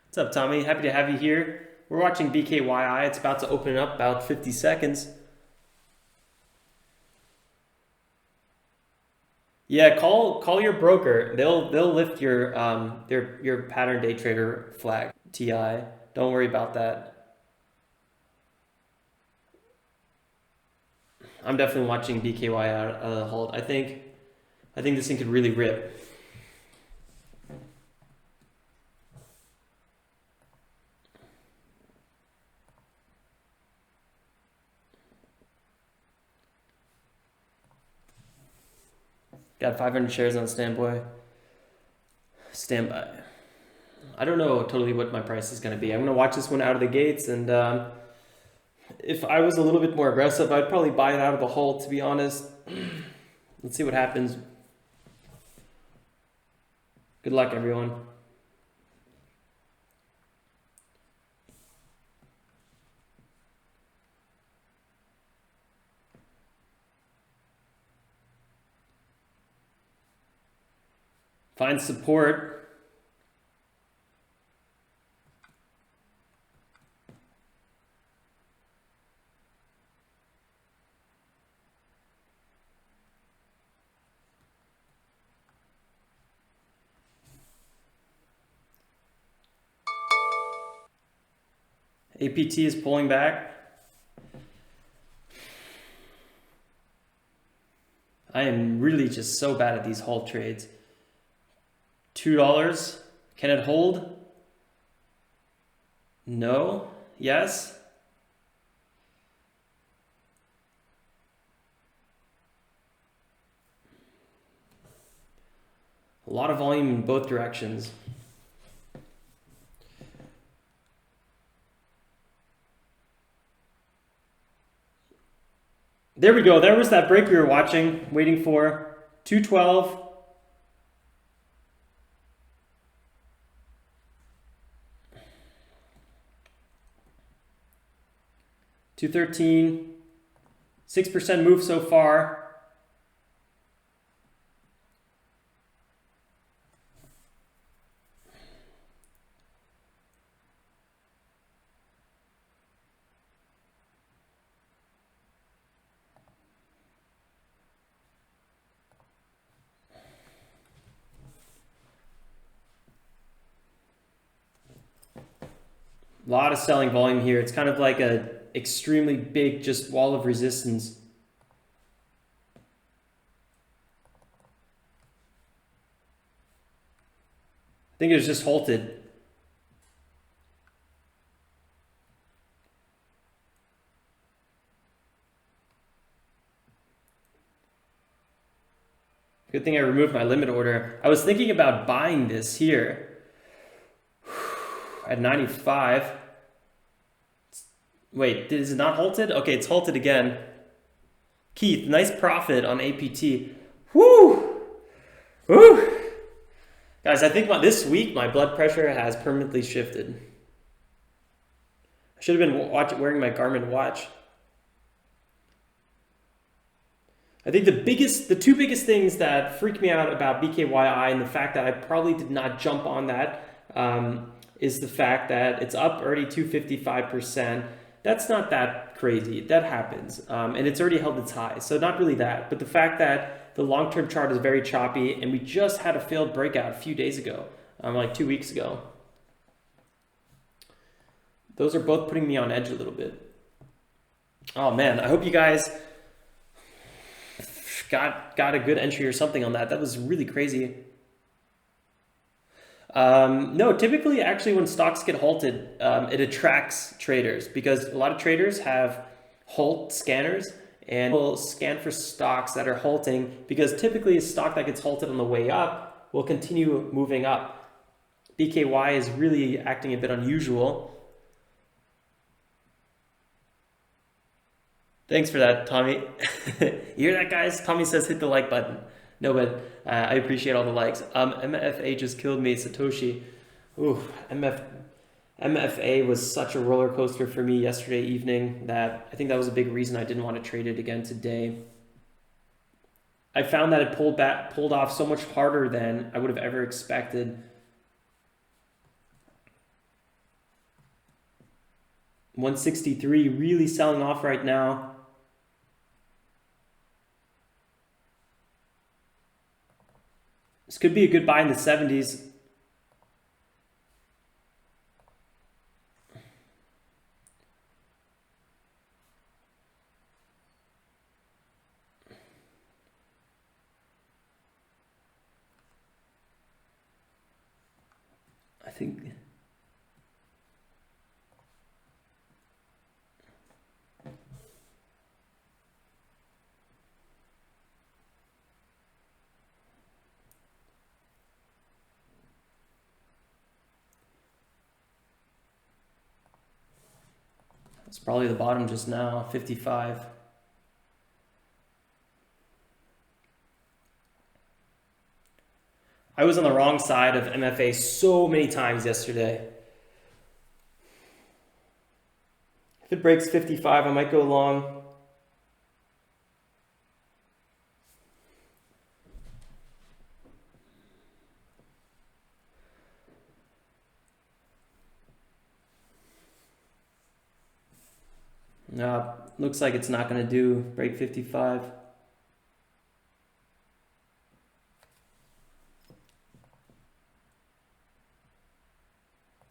Speaker 1: What's up, Tommy? Happy to have you here. We're watching BKYI. It's about to open up about 50 seconds. Yeah, call your broker. They'll lift your pattern day trader flag. TI. Don't worry about that. I'm definitely watching BKY out of the hold. I think this thing could really rip. Got 500 shares on standby. Standby. I don't know totally what my price is going to be. I'm going to watch this one out of the gates, and if I was a little bit more aggressive, I'd probably buy it out of the hole, to be honest. Let's see what happens. Good luck, everyone. Find support. APT is pulling back. I am really just so bad at these hold trades. $2. Can it hold? No. Yes. A lot of volume in both directions. There we go. There was that break we were watching, waiting for. 212. $213. 6% move so far. A lot of selling volume here. It's kind of like a extremely big just wall of resistance. I think it was just halted. Good thing I removed my limit order. I was thinking about buying this here at 95. Wait, is it not halted? Okay, it's halted again. Keith, nice profit on APT. Woo! Woo! Guys, I think this week my blood pressure has permanently shifted. I should have been wearing my Garmin watch. I think the two biggest things that freak me out about BKYI and the fact that I probably did not jump on that is the fact that it's up already 255%. That's not that crazy. That happens. And it's already held its high. So not really that. But the fact that the long-term chart is very choppy and we just had a failed breakout a few days ago, like 2 weeks ago. Those are both putting me on edge a little bit. Oh man, I hope you guys got a good entry or something on that. That was really crazy. No, typically actually when stocks get halted, it attracts traders because a lot of traders have halt scanners and will scan for stocks that are halting because typically a stock that gets halted on the way up will continue moving up. BKY is really acting a bit unusual. Thanks for that, Tommy. You hear that, guys? Tommy says hit the like button. No, but I appreciate all the likes. MFA just killed me, Satoshi. Ooh, MFA was such a roller coaster for me yesterday evening that I think that was a big reason I didn't want to trade it again today. I found that it pulled off so much harder than I would have ever expected. $163 really selling off right now. This could be a good buy in the 70s. I think it's probably the bottom just now, 55. I was on the wrong side of MFA so many times yesterday. If it breaks 55, I might go long. Looks like it's not going to do break 55.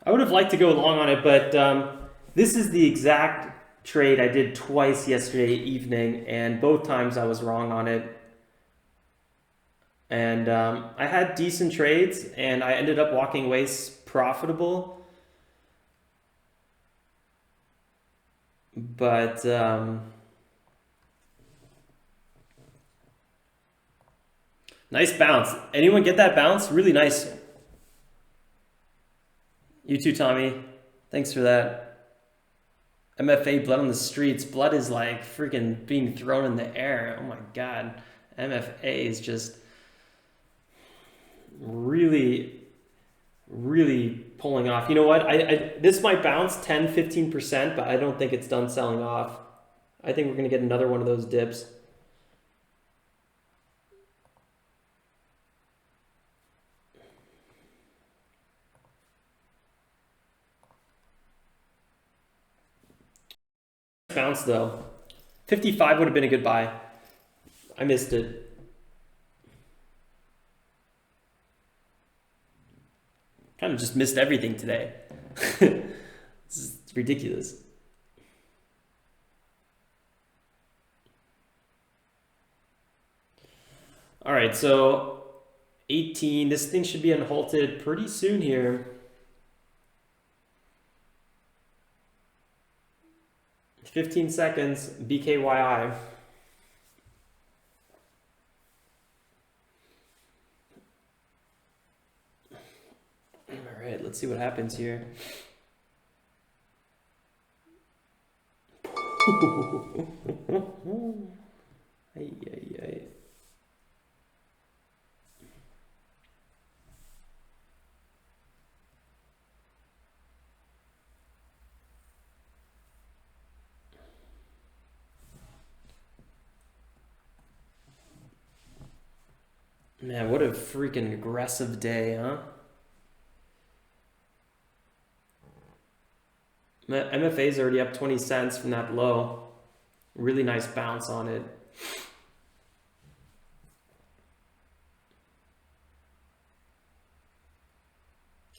Speaker 1: I would have liked to go long on it, but This is the exact trade I did twice yesterday evening, and both times I was wrong on it. And I had decent trades, and I ended up walking away profitable. But nice bounce. Anyone get that bounce? Really nice. You too, Tommy. Thanks for that. MFA blood on the streets. Blood is like freaking being thrown in the air. Oh my God. MFA is just really, really pulling off. You know what? This might bounce 10, 15%, but I don't think it's done selling off. I think we're going to get another one of those dips. Bounce though. 55 would have been a good buy. I missed it. Kind of just missed everything today. It's ridiculous. All right, so 18. This thing should be unhalted pretty soon here. 15 seconds, BKYI. All right, let's see what happens here. Ay, ay, ay. Man, what a freaking aggressive day, huh? MFA is already up 20 cents from that low. Really nice bounce on it.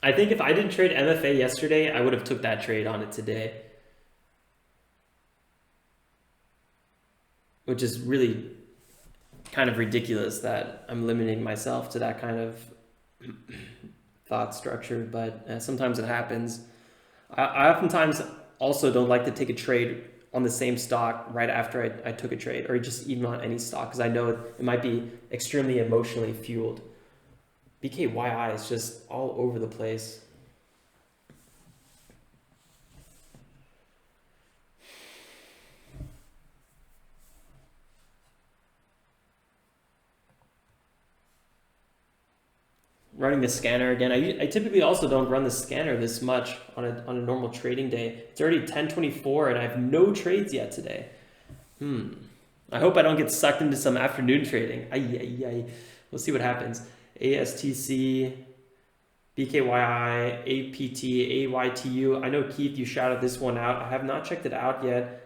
Speaker 1: I think if I didn't trade MFA yesterday, I would have took that trade on it today. Which is really kind of ridiculous that I'm limiting myself to that kind of thought structure, but sometimes it happens. I oftentimes also don't like to take a trade on the same stock right after I took a trade, or just even on any stock, because I know it might be extremely emotionally fueled. BKYI is just all over the place. Running the scanner again. I typically also don't run the scanner this much on a normal trading day. It's already 10:24 and I have no trades yet today. I hope I don't get sucked into some afternoon trading. We'll see what happens. ASTC, BKYI, APT, AYTU. I know, Keith, you shouted this one out. I have not checked it out yet.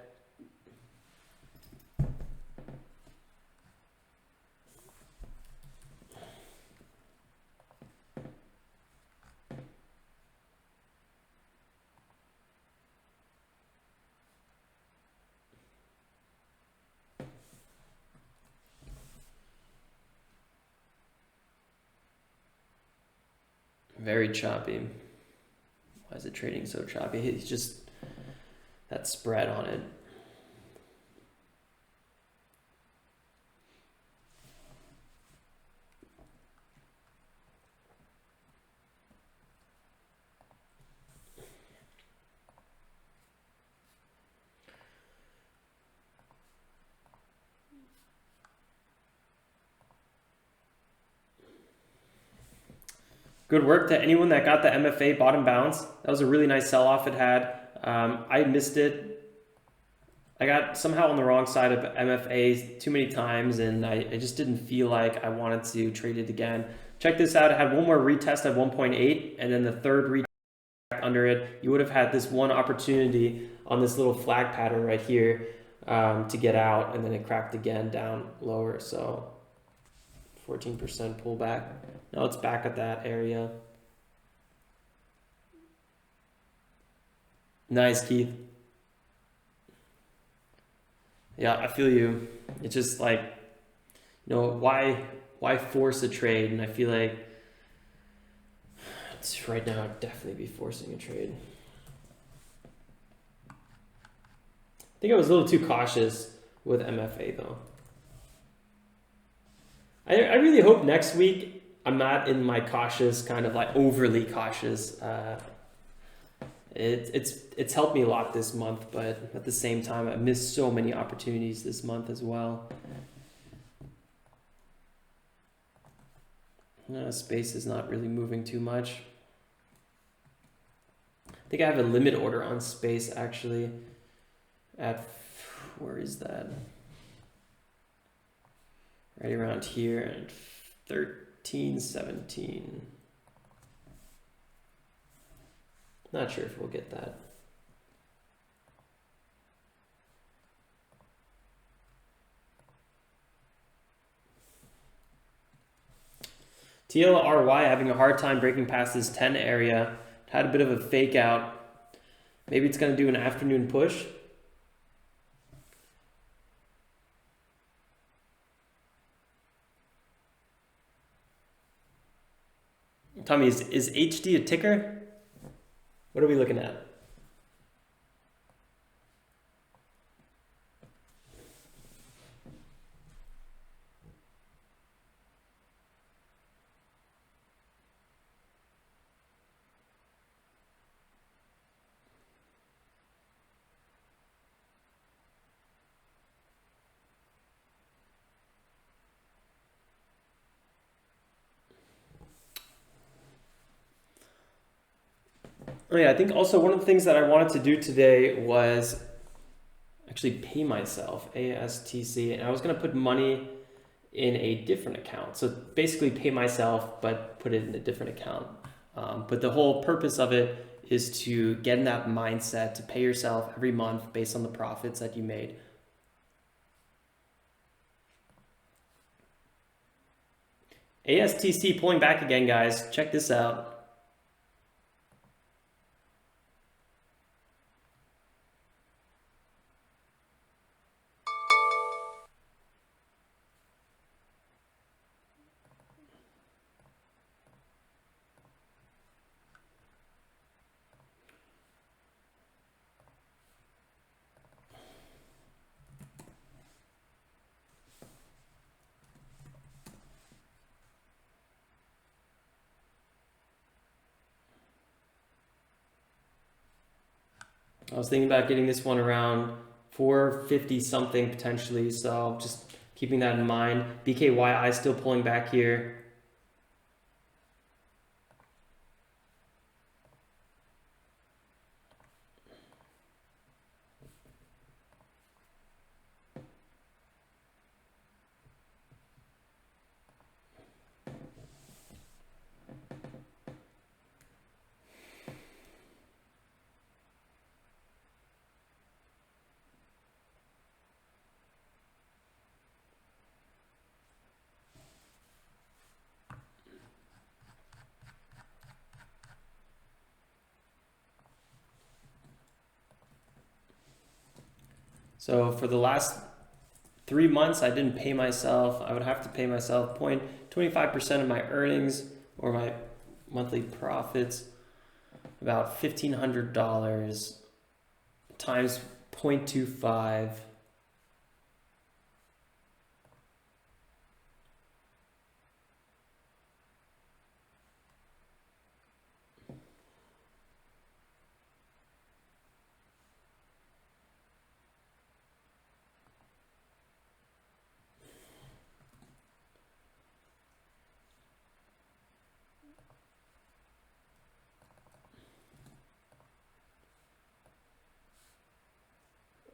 Speaker 1: Very choppy. Why is it trading so choppy? It's just that spread on it. Good work to anyone that got the MFA bottom bounce. That was a really nice sell-off it had. I missed it. I got somehow on the wrong side of MFA too many times, and I just didn't feel like I wanted to trade it again. Check this out. I had one more retest at 1.8, and then the third retest under it. You would have had this one opportunity on this little flag pattern right here to get out, and then it cracked again down lower. So 14% pullback. Now it's back at that area. Nice, Keith. Yeah, I feel you. It's just like, why force a trade? And I feel like it's right now I'd definitely be forcing a trade. I think I was a little too cautious with MFA though. I really hope next week I'm not in my cautious, kind of like overly cautious. It's helped me a lot this month, but at the same time, I missed so many opportunities this month as well. Space is not really moving too much. I think I have a limit order on space actually. At where is that? Right around here at 13.17. Not sure if we'll get that. TLRY having a hard time breaking past this 10 area. Had a bit of a fake out. Maybe it's going to do an afternoon push. Tommy, is HD a ticker? What are we looking at? Oh yeah, I think also one of the things that I wanted to do today was actually pay myself, ASTC, and I was going to put money in a different account. So basically pay myself, but put it in a different account. But the whole purpose of it is to get in that mindset to pay yourself every month based on the profits that you made. ASTC pulling back again, guys. Check this out. I was thinking about getting this one around 450 something potentially, so just keeping that in mind. BKYI still pulling back here. So for the last 3 months, I didn't pay myself. I would have to pay myself 0.25% of my earnings or my monthly profits, about $1,500 times 0.25.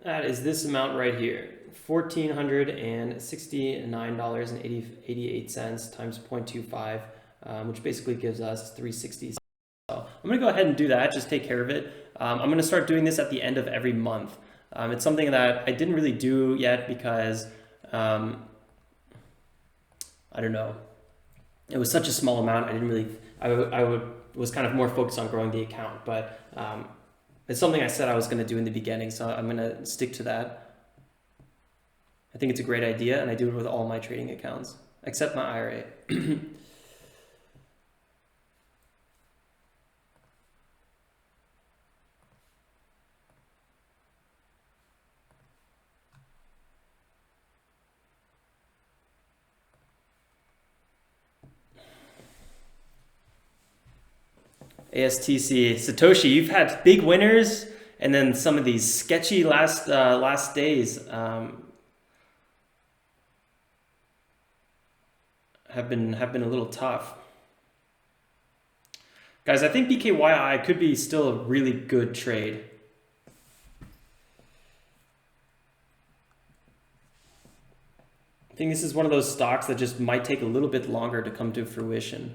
Speaker 1: That is this amount right here, $1,469.88 times 0.25, which basically gives us 360. So I'm gonna go ahead and do that, just take care of it. I'm gonna start doing this at the end of every month. It's something that I didn't really do yet because, I don't know, it was such a small amount. I didn't really, was kind of more focused on growing the account, but it's something I said I was going to do in the beginning, so I'm going to stick to that. I think it's a great idea, and I do it with all my trading accounts, except my IRA. ASTC, Satoshi, you've had big winners, and then some of these sketchy last days have been a little tough. Guys, I think BKYI could be still a really good trade. I think this is one of those stocks that just might take a little bit longer to come to fruition.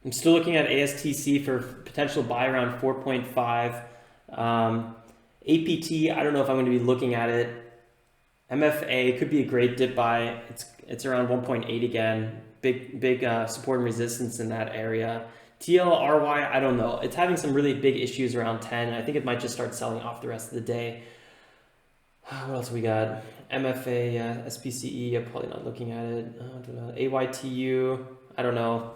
Speaker 1: I'm still looking at ASTC for potential buy around 4.5. APT, I don't know if I'm going to be looking at it. MFA could be a great dip buy. It's around 1.8 again. Big support and resistance in that area. TLRY, I don't know. It's having some really big issues around 10. I think it might just start selling off the rest of the day. What else we got? MFA, SPCE, I'm probably not looking at it. AYTU, I don't know.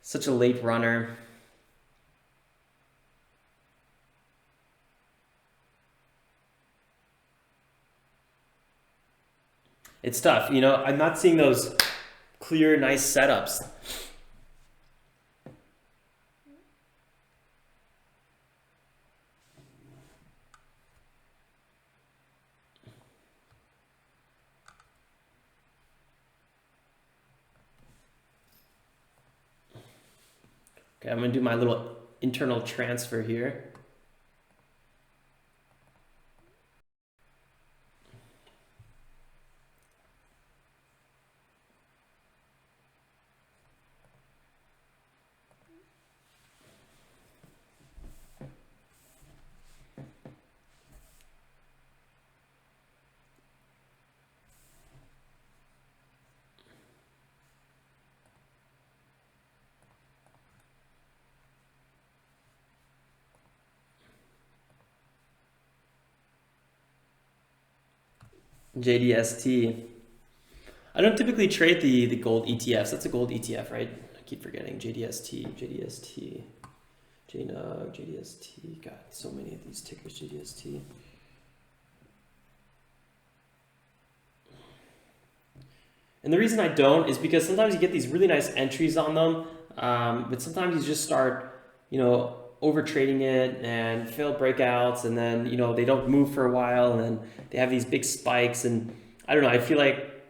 Speaker 1: Such a late runner. It's tough, you know, I'm not seeing those clear, nice setups. Okay, I'm gonna do my little internal transfer here. JDST. I don't typically trade the gold ETFs. That's a gold ETF, right? I keep forgetting. JDST, JNUG, JDST. God, so many of these tickers, JDST. And the reason I don't is because sometimes you get these really nice entries on them, but sometimes you just start, you know, over trading it and failed breakouts, and then, you know, they don't move for a while, and then they have these big spikes. And I don't know, I feel like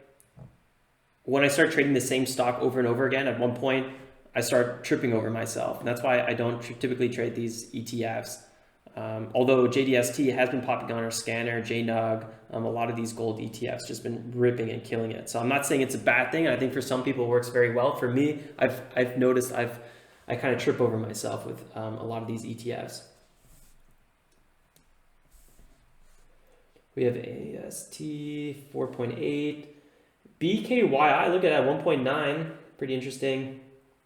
Speaker 1: when I start trading the same stock over and over again, at one point I start tripping over myself, and that's why I don't typically trade these ETFs. Although JDST has been popping on our scanner, JNUG, a lot of these gold ETFs just been ripping and killing it. So I'm not saying it's a bad thing. I think for some people it works very well. For me, I've noticed I kind of trip over myself with a lot of these ETFs. We have AST 4.8, BKYI. Look at that, 1.9. Pretty interesting.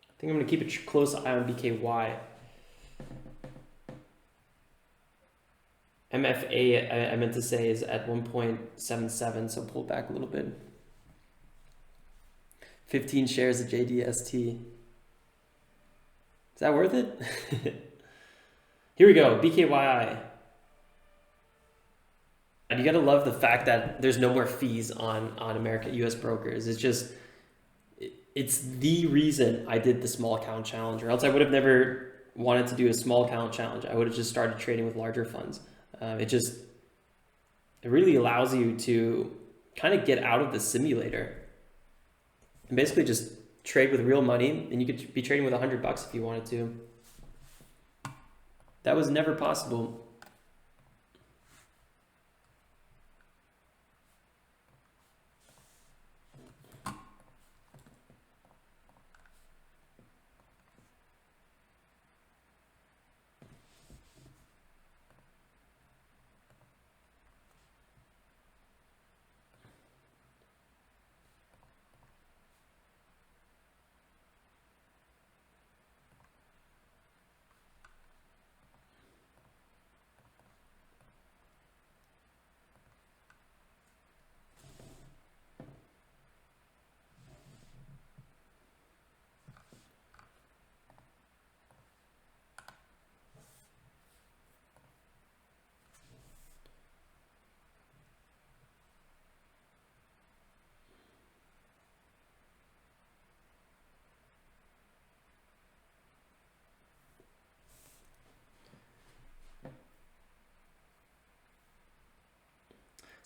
Speaker 1: I think I'm going to keep a close eye on BKY. MFA, I meant to say, is at 1.77, so pull back a little bit. 15 shares of JDST. Is that worth it? Here we go, BKYI. And you gotta love the fact that there's no more fees on US brokers. It's just, it's the reason I did the small account challenge, or else I would have never wanted to do a small account challenge. I would have just started trading with larger funds. It really allows you to kind of get out of the simulator and basically just trade with real money, and you could be trading with $100 if you wanted to. That was never possible.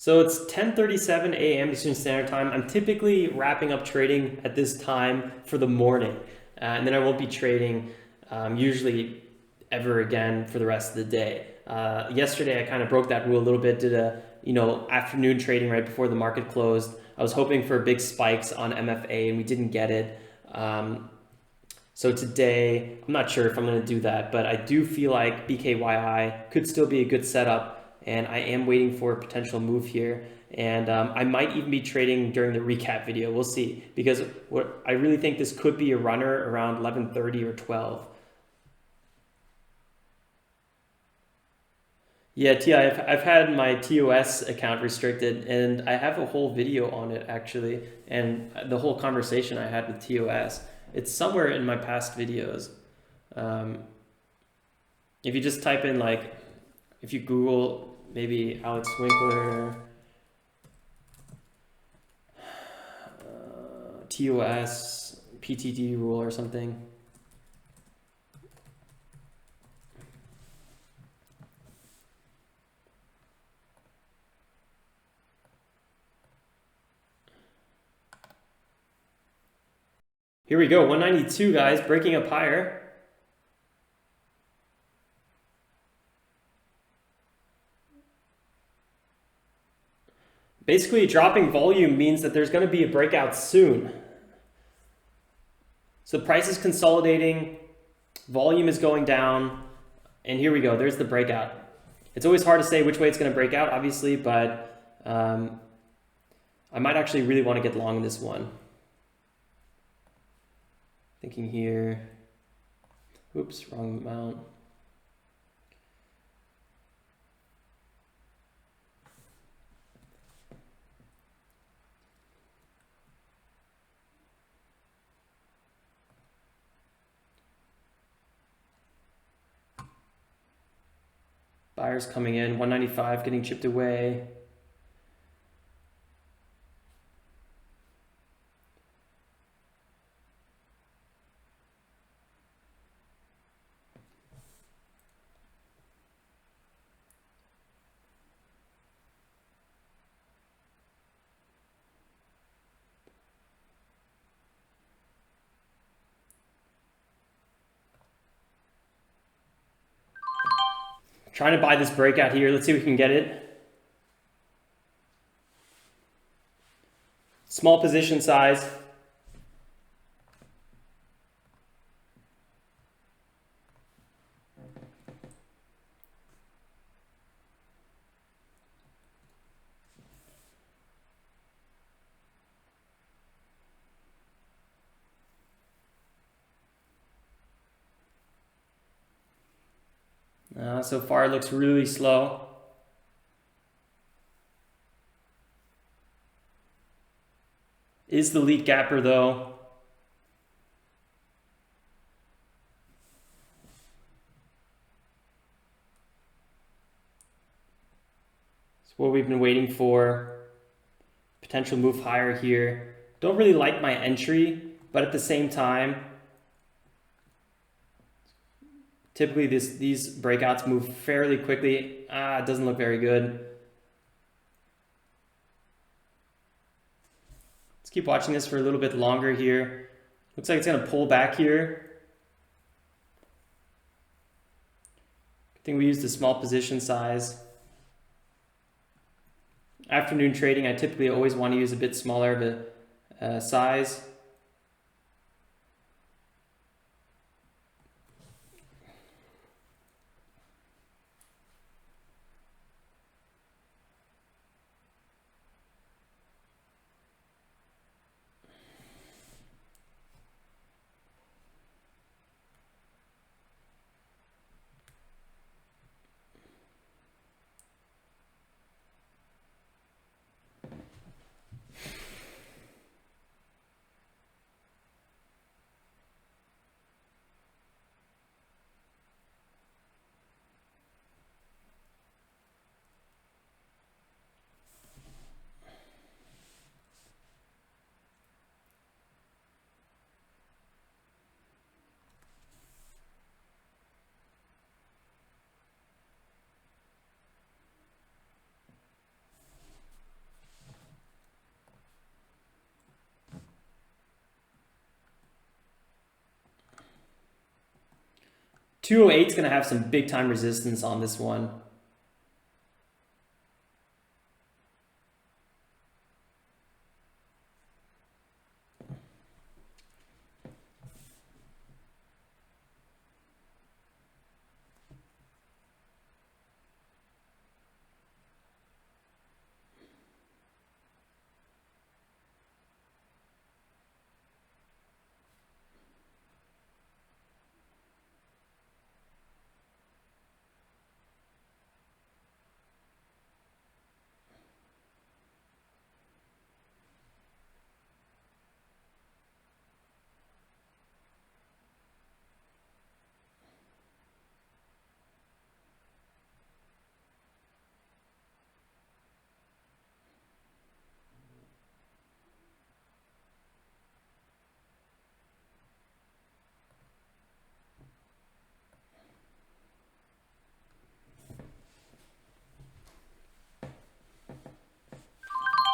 Speaker 1: So it's 10:37 a.m. Eastern Standard Time. I'm typically wrapping up trading at this time for the morning, and then I won't be trading usually ever again for the rest of the day. Yesterday I kind of broke that rule a little bit, did a afternoon trading right before the market closed. I was hoping for big spikes on MFA and we didn't get it. So today, I'm not sure if I'm going to do that, but I do feel like BKYI could still be a good setup, and I am waiting for a potential move here. And I might even be trading during the recap video. We'll see, because I really think this could be a runner around 11:30 or 12. Yeah, Ti, I've had my TOS account restricted, and I have a whole video on it actually, and the whole conversation I had with TOS. It's somewhere in my past videos. If you just type in if you Google maybe Alex Winkler, TOS, PTD rule or something. Here we go, 192 guys, breaking up higher. Basically, dropping volume means that there's going to be a breakout soon. So price is consolidating, volume is going down, and here we go, there's the breakout. It's always hard to say which way it's going to break out, obviously, but I might actually really want to get long in this one. Thinking here, oops, wrong amount. Buyers coming in, 195 getting chipped away. Trying to buy this breakout here. Let's see if we can get it. Small position size. So far it looks really slow. Is the lead gapper though. It's what we've been waiting for. Potential move higher here. Don't really like my entry, but at the same time, typically these breakouts move fairly quickly. It doesn't look very good. Let's keep watching this for a little bit longer here. Looks like it's going to pull back here. I think we used a small position size. Afternoon trading, I typically always want to use a bit smaller of a size. 208 is going to have some big time resistance on this one.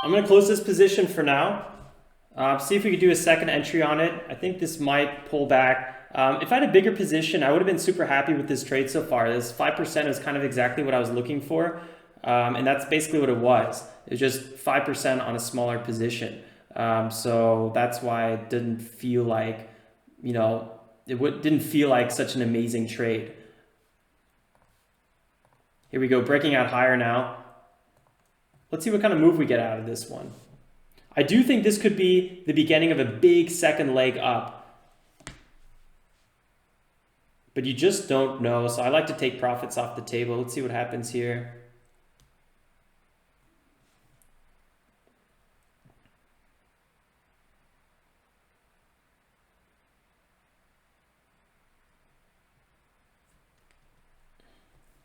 Speaker 1: I'm going to close this position for now. See if we could do a second entry on it. I think this might pull back. If I had a bigger position, I would have been super happy with this trade so far. This 5% is kind of exactly what I was looking for. And that's basically what it was. It was just 5% on a smaller position. So that's why it didn't feel like, you know, didn't feel like such an amazing trade. Here we go, breaking out higher now. Let's see what kind of move we get out of this one. I do think this could be the beginning of a big second leg up. But you just don't know, so I like to take profits off the table. Let's see what happens here.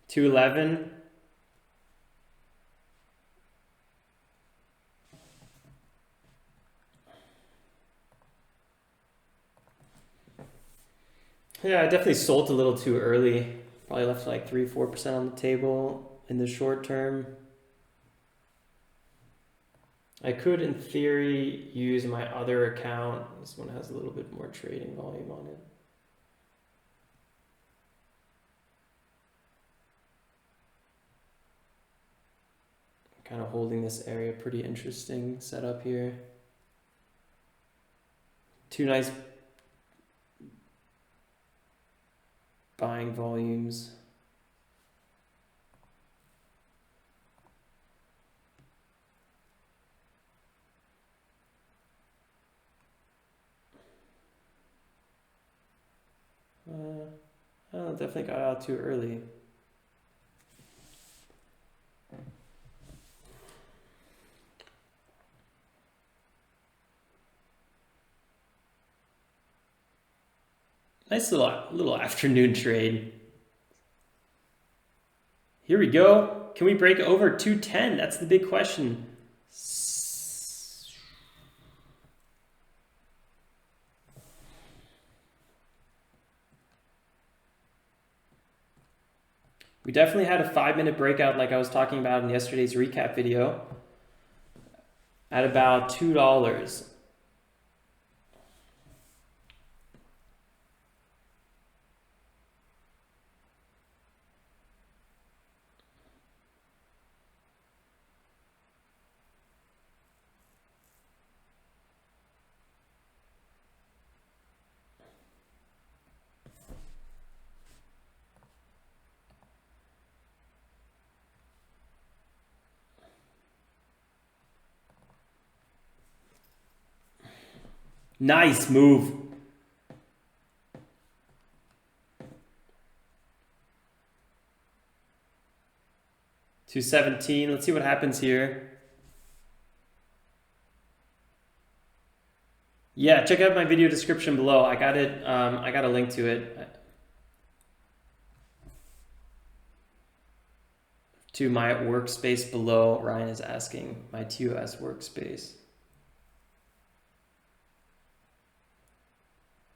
Speaker 1: $211. Yeah, I definitely sold a little too early. Probably left like 3-4% on the table in the short term. I could, in theory, use my other account. This one has a little bit more trading volume on it. Kind of holding this area, pretty interesting setup here. Two nice buying volumes. Oh, definitely got out too early. Nice little afternoon trade. Here we go. Can we break over 210? That's the big question. We definitely had a 5-minute breakout like I was talking about in yesterday's recap video at about $2. Nice move. $217. Let's see what happens here. Yeah, check out my video description below. I got it. I got a link to it. To my workspace below. Ryan is asking my TOS workspace.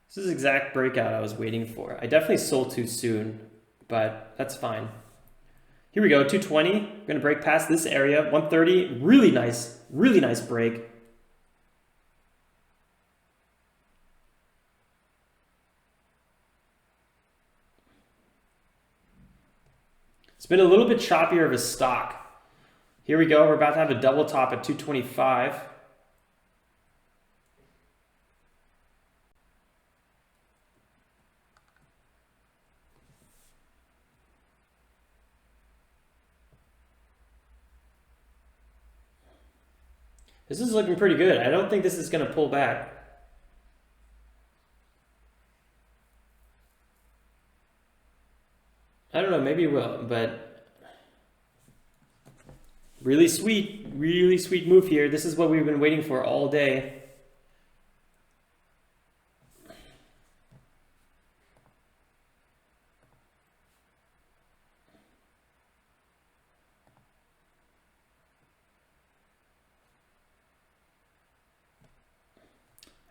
Speaker 1: This is the exact breakout I was waiting for. I definitely sold too soon, but that's fine. Here we go, 220. We're gonna break past this area. 130, really nice break. It's been a little bit choppier of a stock. Here we go. We're about to have a double top at 225. This is looking pretty good. I don't think this is going to pull back. I don't know, maybe it will, but really sweet move here. This is what we've been waiting for all day.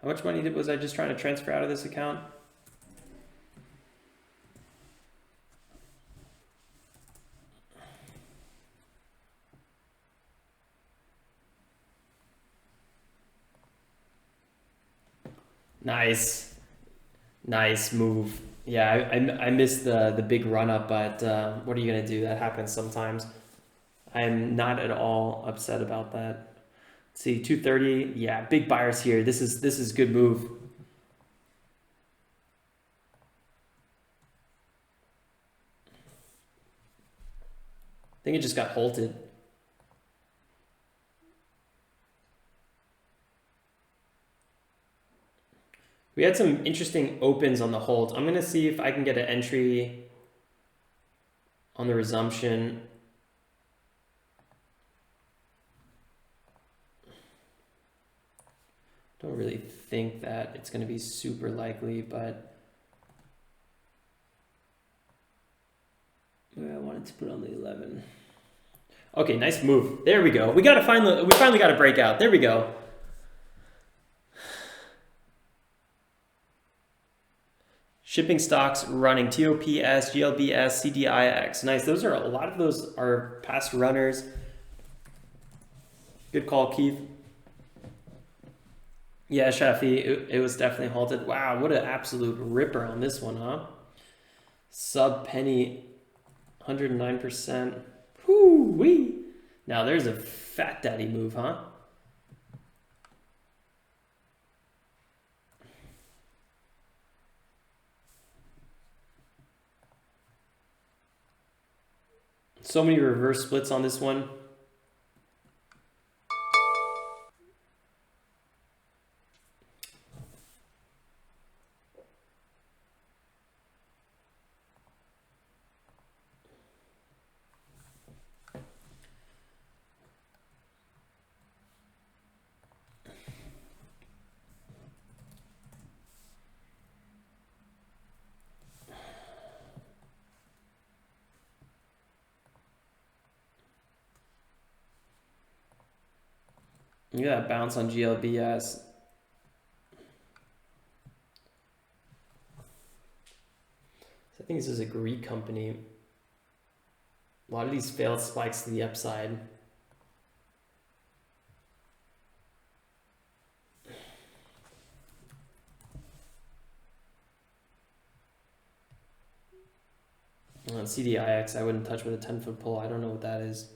Speaker 1: How much money was I just trying to transfer out of this account? Nice. Nice move. Yeah, I missed the big run up, but what are you gonna do? That happens sometimes. I'm not at all upset about that. Let's see, 230. Yeah, big buyers here. This is good move. I think it just got halted. We had some interesting opens on the hold. I'm going to see if I can get an entry on the resumption. Don't really think that it's going to be super likely, but I wanted to put on the 11. Okay, nice move. There we go. We finally got a breakout. There we go. Shipping stocks running TOPS, GLBS, CDIX. Nice. Those are a lot of those are past runners. Good call, Keith. Yeah, Shafi, it was definitely halted. Wow, what an absolute ripper on this one, huh? Sub penny, 109%. Whoo-wee. Now there's a fat daddy move, huh? So many reverse splits on this one. Look at that bounce on GLBS. I think this is a Greek company. A lot of these failed spikes to the upside. CDIX, I wouldn't touch with a 10-foot pull. I don't know what that is.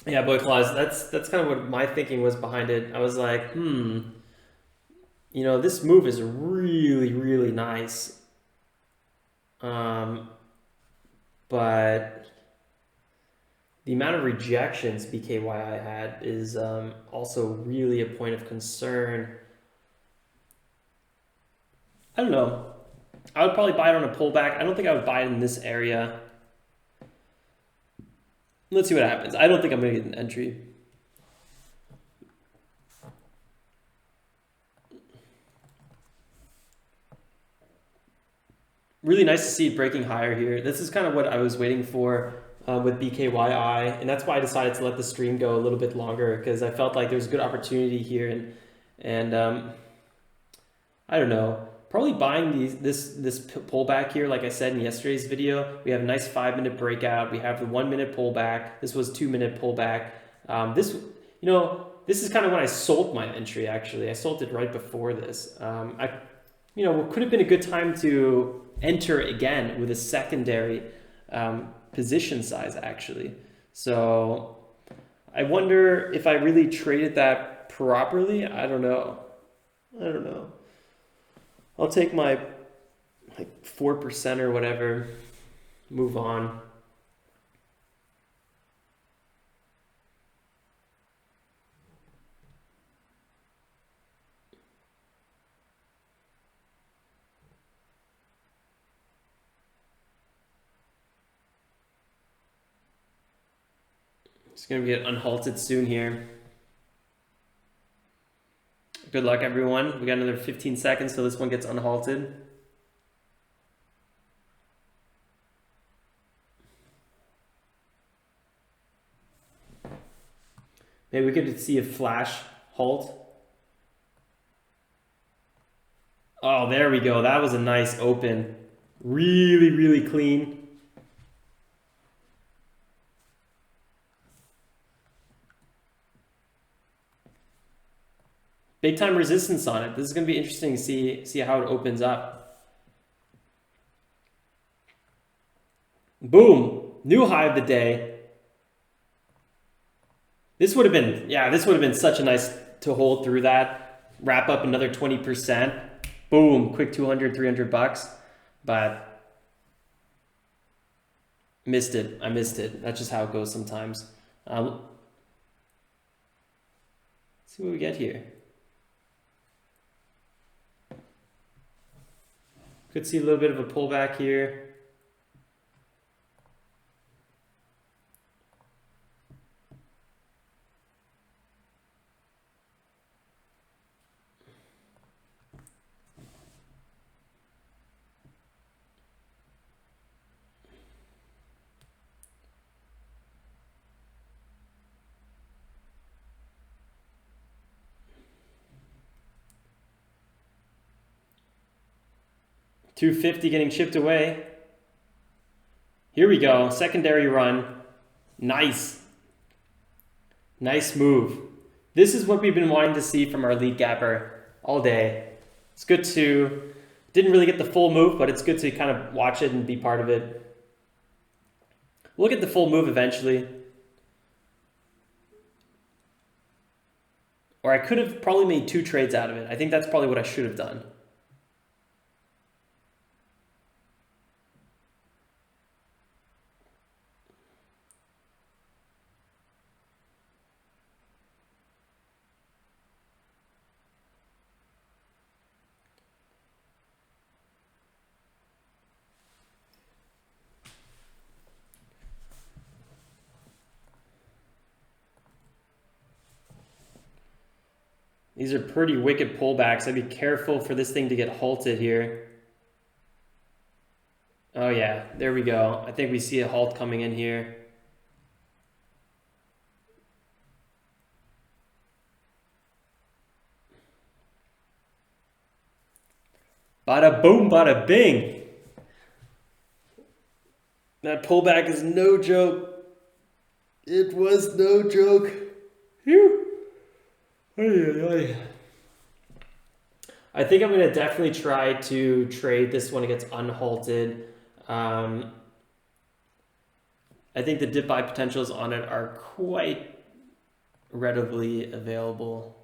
Speaker 1: Yeah, Boy Claws, that's kind of what my thinking was behind it. I was like, you know, this move is really, really nice. But the amount of rejections BKYI had is also really a point of concern. I don't know. I would probably buy it on a pullback. I don't think I would buy it in this area. Let's see what happens. I don't think I'm going to get an entry. Really nice to see it breaking higher here. This is kind of what I was waiting for with BKYI, and that's why I decided to let the stream go a little bit longer, because I felt like there's good opportunity here, and I don't know, probably buying this pullback here. Like I said in yesterday's video, we have a nice 5-minute breakout. We have the 1-minute pullback. This was 2-minute pullback. This is kind of when I sold my entry. Actually, I sold it right before this. Could have been a good time to enter again with a secondary position size, actually. So I wonder if I really traded that properly. I don't know. I'll take my 4% or whatever, move on. It's going to get unhalted soon here. Good luck, everyone. We got another 15 seconds till this one gets unhalted. Maybe we could see a flash halt. Oh, there we go. That was a nice open. Really, really clean. Big time resistance on it. This is going to be interesting to see how it opens up. Boom! New high of the day. This would have been such a nice to hold through that. Wrap up another 20%. Boom! Quick 200, 300 bucks. But missed it. I missed it. That's just how it goes sometimes. Let's see what we get here. Could see a little bit of a pullback here. $250 getting chipped away. Here we go, secondary run. Nice. Nice move. This is what we've been wanting to see from our lead gapper all day. It's good to, didn't really get the full move, but it's good to kind of watch it and be part of it. We'll get the full move eventually. Or I could have probably made 2 trades out of it. I think that's probably what I should have done. These are pretty wicked pullbacks. I'd be careful for this thing to get halted here. Oh yeah, there we go. I think we see a halt coming in here. Bada boom, bada bing. That pullback is no joke. It was no joke. Phew. I think I'm going to definitely try to trade this when it gets unhalted. I think the dip buy potentials on it are quite readily available.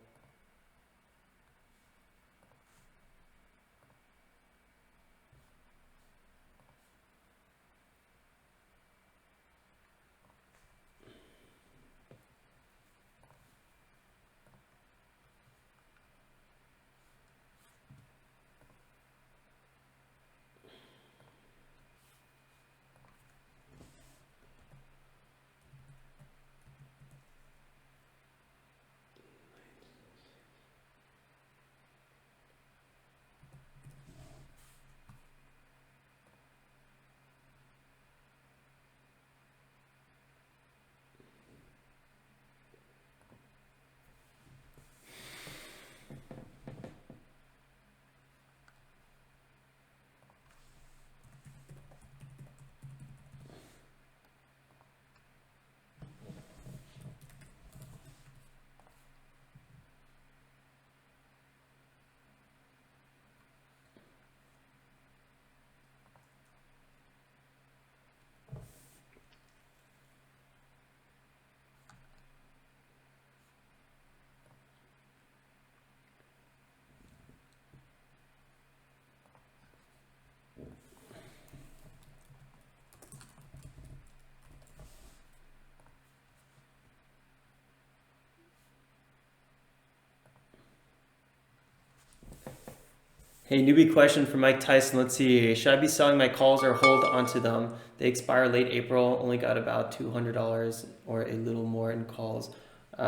Speaker 1: Hey, newbie question from Mike Tyson. Let's see. Should I be selling my calls or hold onto them? They expire late April. Only got about $200 or a little more in calls. What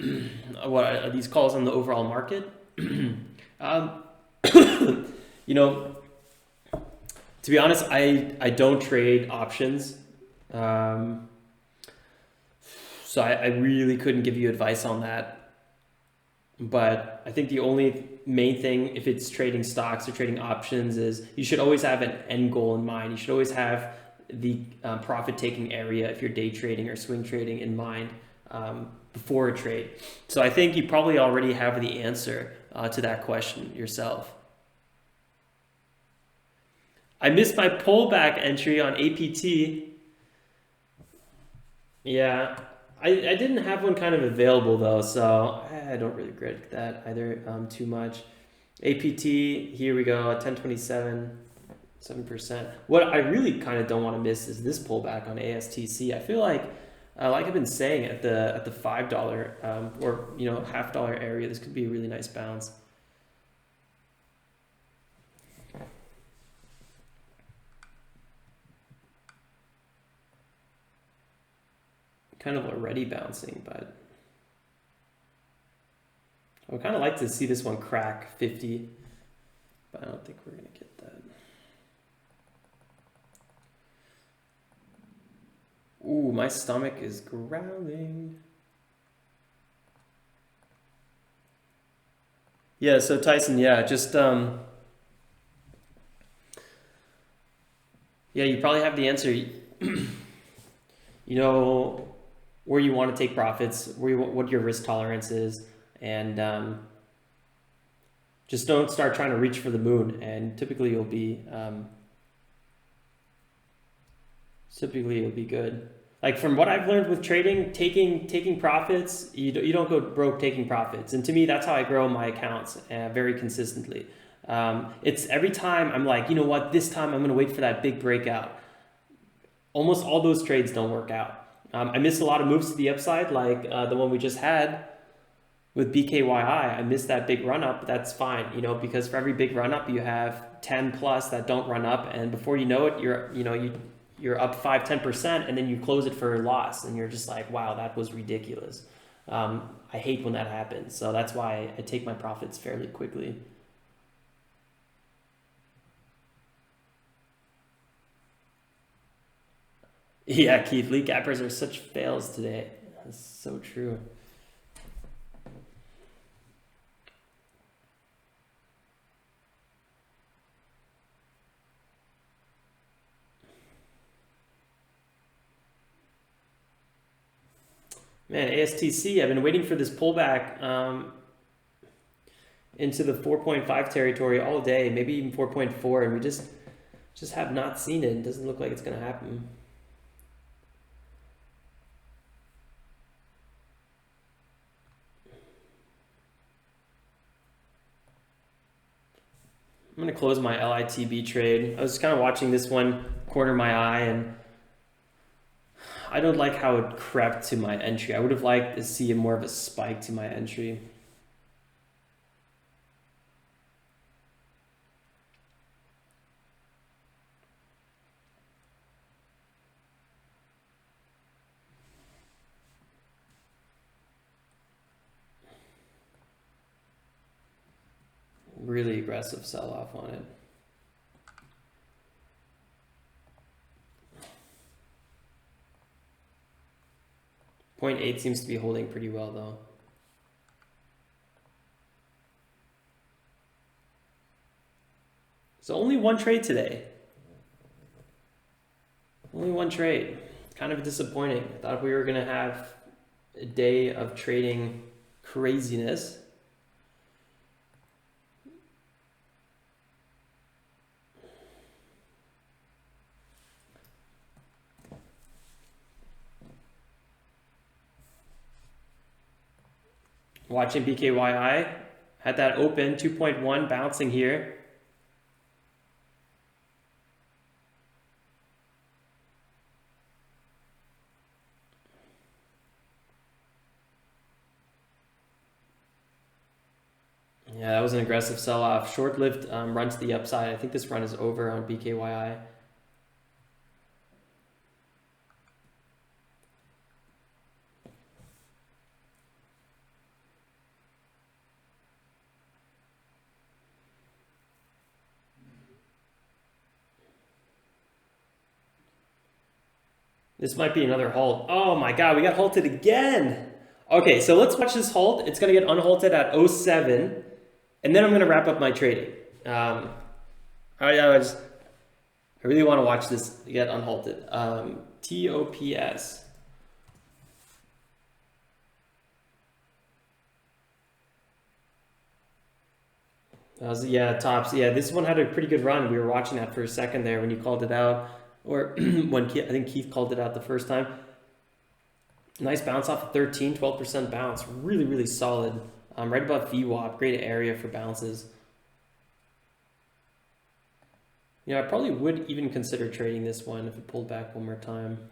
Speaker 1: are these calls on the overall market? um, you know, to be honest, I don't trade options. So I really couldn't give you advice on that. But I think the only main thing, if it's trading stocks or trading options, is you should always have an end goal in mind. You should always have the profit-taking area if you're day trading or swing trading in mind before a trade. So I think you probably already have the answer to that question yourself. I missed my pullback entry on APT. Yeah. I didn't have one kind of available though, so I don't really regret that either too much. APT, here we go, 1027, 7%. What I really kind of don't want to miss is this pullback on ASTC. I feel like I've been saying at the $5 or $half area, this could be a really nice bounce. Kind of already bouncing, but I would kind of like to see this one crack 50, but I don't think we're going to get that. Ooh, my stomach is growling. Yeah, so Tyson, yeah, just yeah, you probably have the answer. Where you want to take profits, what your risk tolerance is, and just don't start trying to reach for the moon. And typically you'll be good. Like from what I've learned with trading, taking profits, you don't go broke taking profits. And to me, that's how I grow my accounts very consistently. It's every time I'm like, you know what, this time I'm going to wait for that big breakout. Almost all those trades don't work out. I missed a lot of moves to the upside, like the one we just had with BKYI. I missed that big run up, but that's fine, because for every big run up, you have 10 plus that don't run up, and before you know it, you're up 5-10%, and then you close it for a loss, and you're just like, wow, that was ridiculous. I hate when that happens, so that's why I take my profits fairly quickly. Yeah, Keith, lead gappers are such fails today. That's so true. Man, ASTC, I've been waiting for this pullback into the 4.5 territory all day, maybe even 4.4, and we just have not seen it. It doesn't look like it's going to happen. I'm going to close my LITB trade. I was kind of watching this one corner my eye, and I don't like how it crept to my entry. I would have liked to see more of a spike to my entry. Really aggressive sell-off on it. .8 seems to be holding pretty well though. So only one trade today. Only one trade. Kind of disappointing. I thought we were going to have a day of trading craziness. Watching BKYI, had that open, 2.1 bouncing here. Yeah, that was an aggressive sell-off. Short-lived run to the upside. I think this run is over on BKYI. This might be another halt. Oh my God, we got halted again. Okay, so let's watch this halt. It's gonna get unhalted at 07, and then I'm gonna wrap up my trading. I really want to watch this get unhalted. TOPS. Yeah, tops. Yeah, this one had a pretty good run. We were watching that for a second there when you called it out, or when I think Keith called it out the first time. Nice bounce off of 13, 12% bounce. Really, really solid. Right above VWAP. Great area for bounces. Yeah, I probably would even consider trading this one if it pulled back one more time.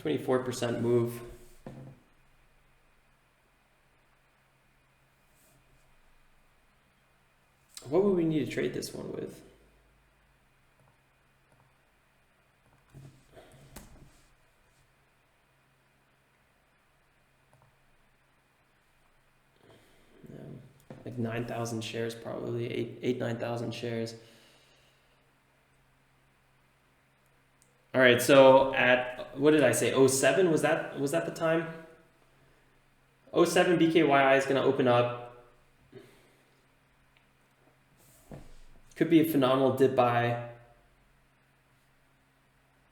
Speaker 1: %24 move. What would we need to trade this one with? Like 9,000 shares, probably 9,000 shares. All right, so at, what did I say? 07, was that the time? 07 BKYI is going to open up. Could be a phenomenal dip buy.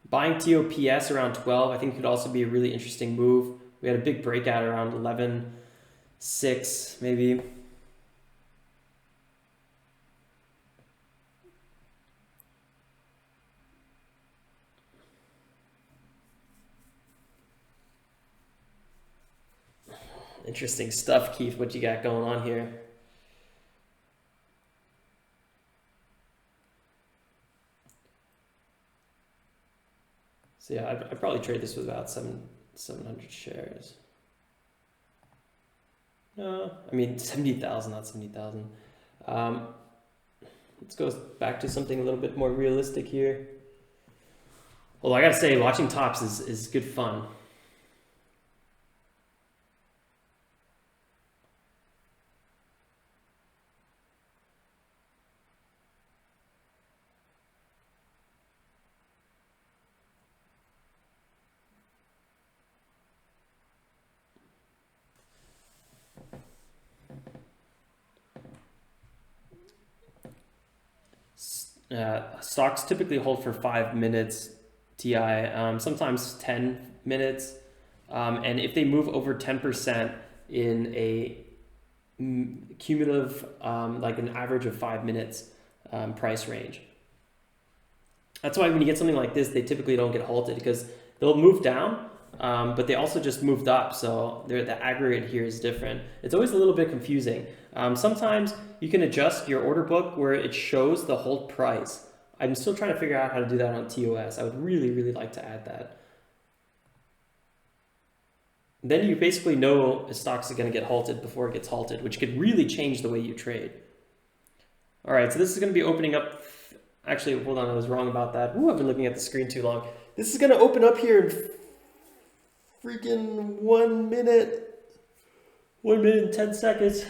Speaker 1: Buying TOPS around 12, I think could also be a really interesting move. We had a big breakout around 11.6 maybe. Interesting stuff, Keith. What you got going on here? So yeah, I'd probably trade this with about 700 shares. No, I mean 70,000, not 70,000. Let's go back to something a little bit more realistic here. Well, I gotta say, watching tops is good fun. Stocks typically hold for 5 minutes, TI, sometimes 10 minutes. And if they move over 10% in a cumulative, like an average of 5 minutes price range. That's why when you get something like this, they typically don't get halted because they'll move down, but they also just moved up. So the aggregate here is different. It's always a little bit confusing. Sometimes you can adjust your order book where it shows the hold price. I'm still trying to figure out how to do that on TOS. I would really, really like to add that. Then you basically know a stock's going to get halted before it gets halted, which could really change the way you trade. All right, so this is going to be opening up. Actually, hold on, I was wrong about that. Ooh, I've been looking at the screen too long. This is going to open up here in freaking 1 minute. 1 minute and 10 seconds.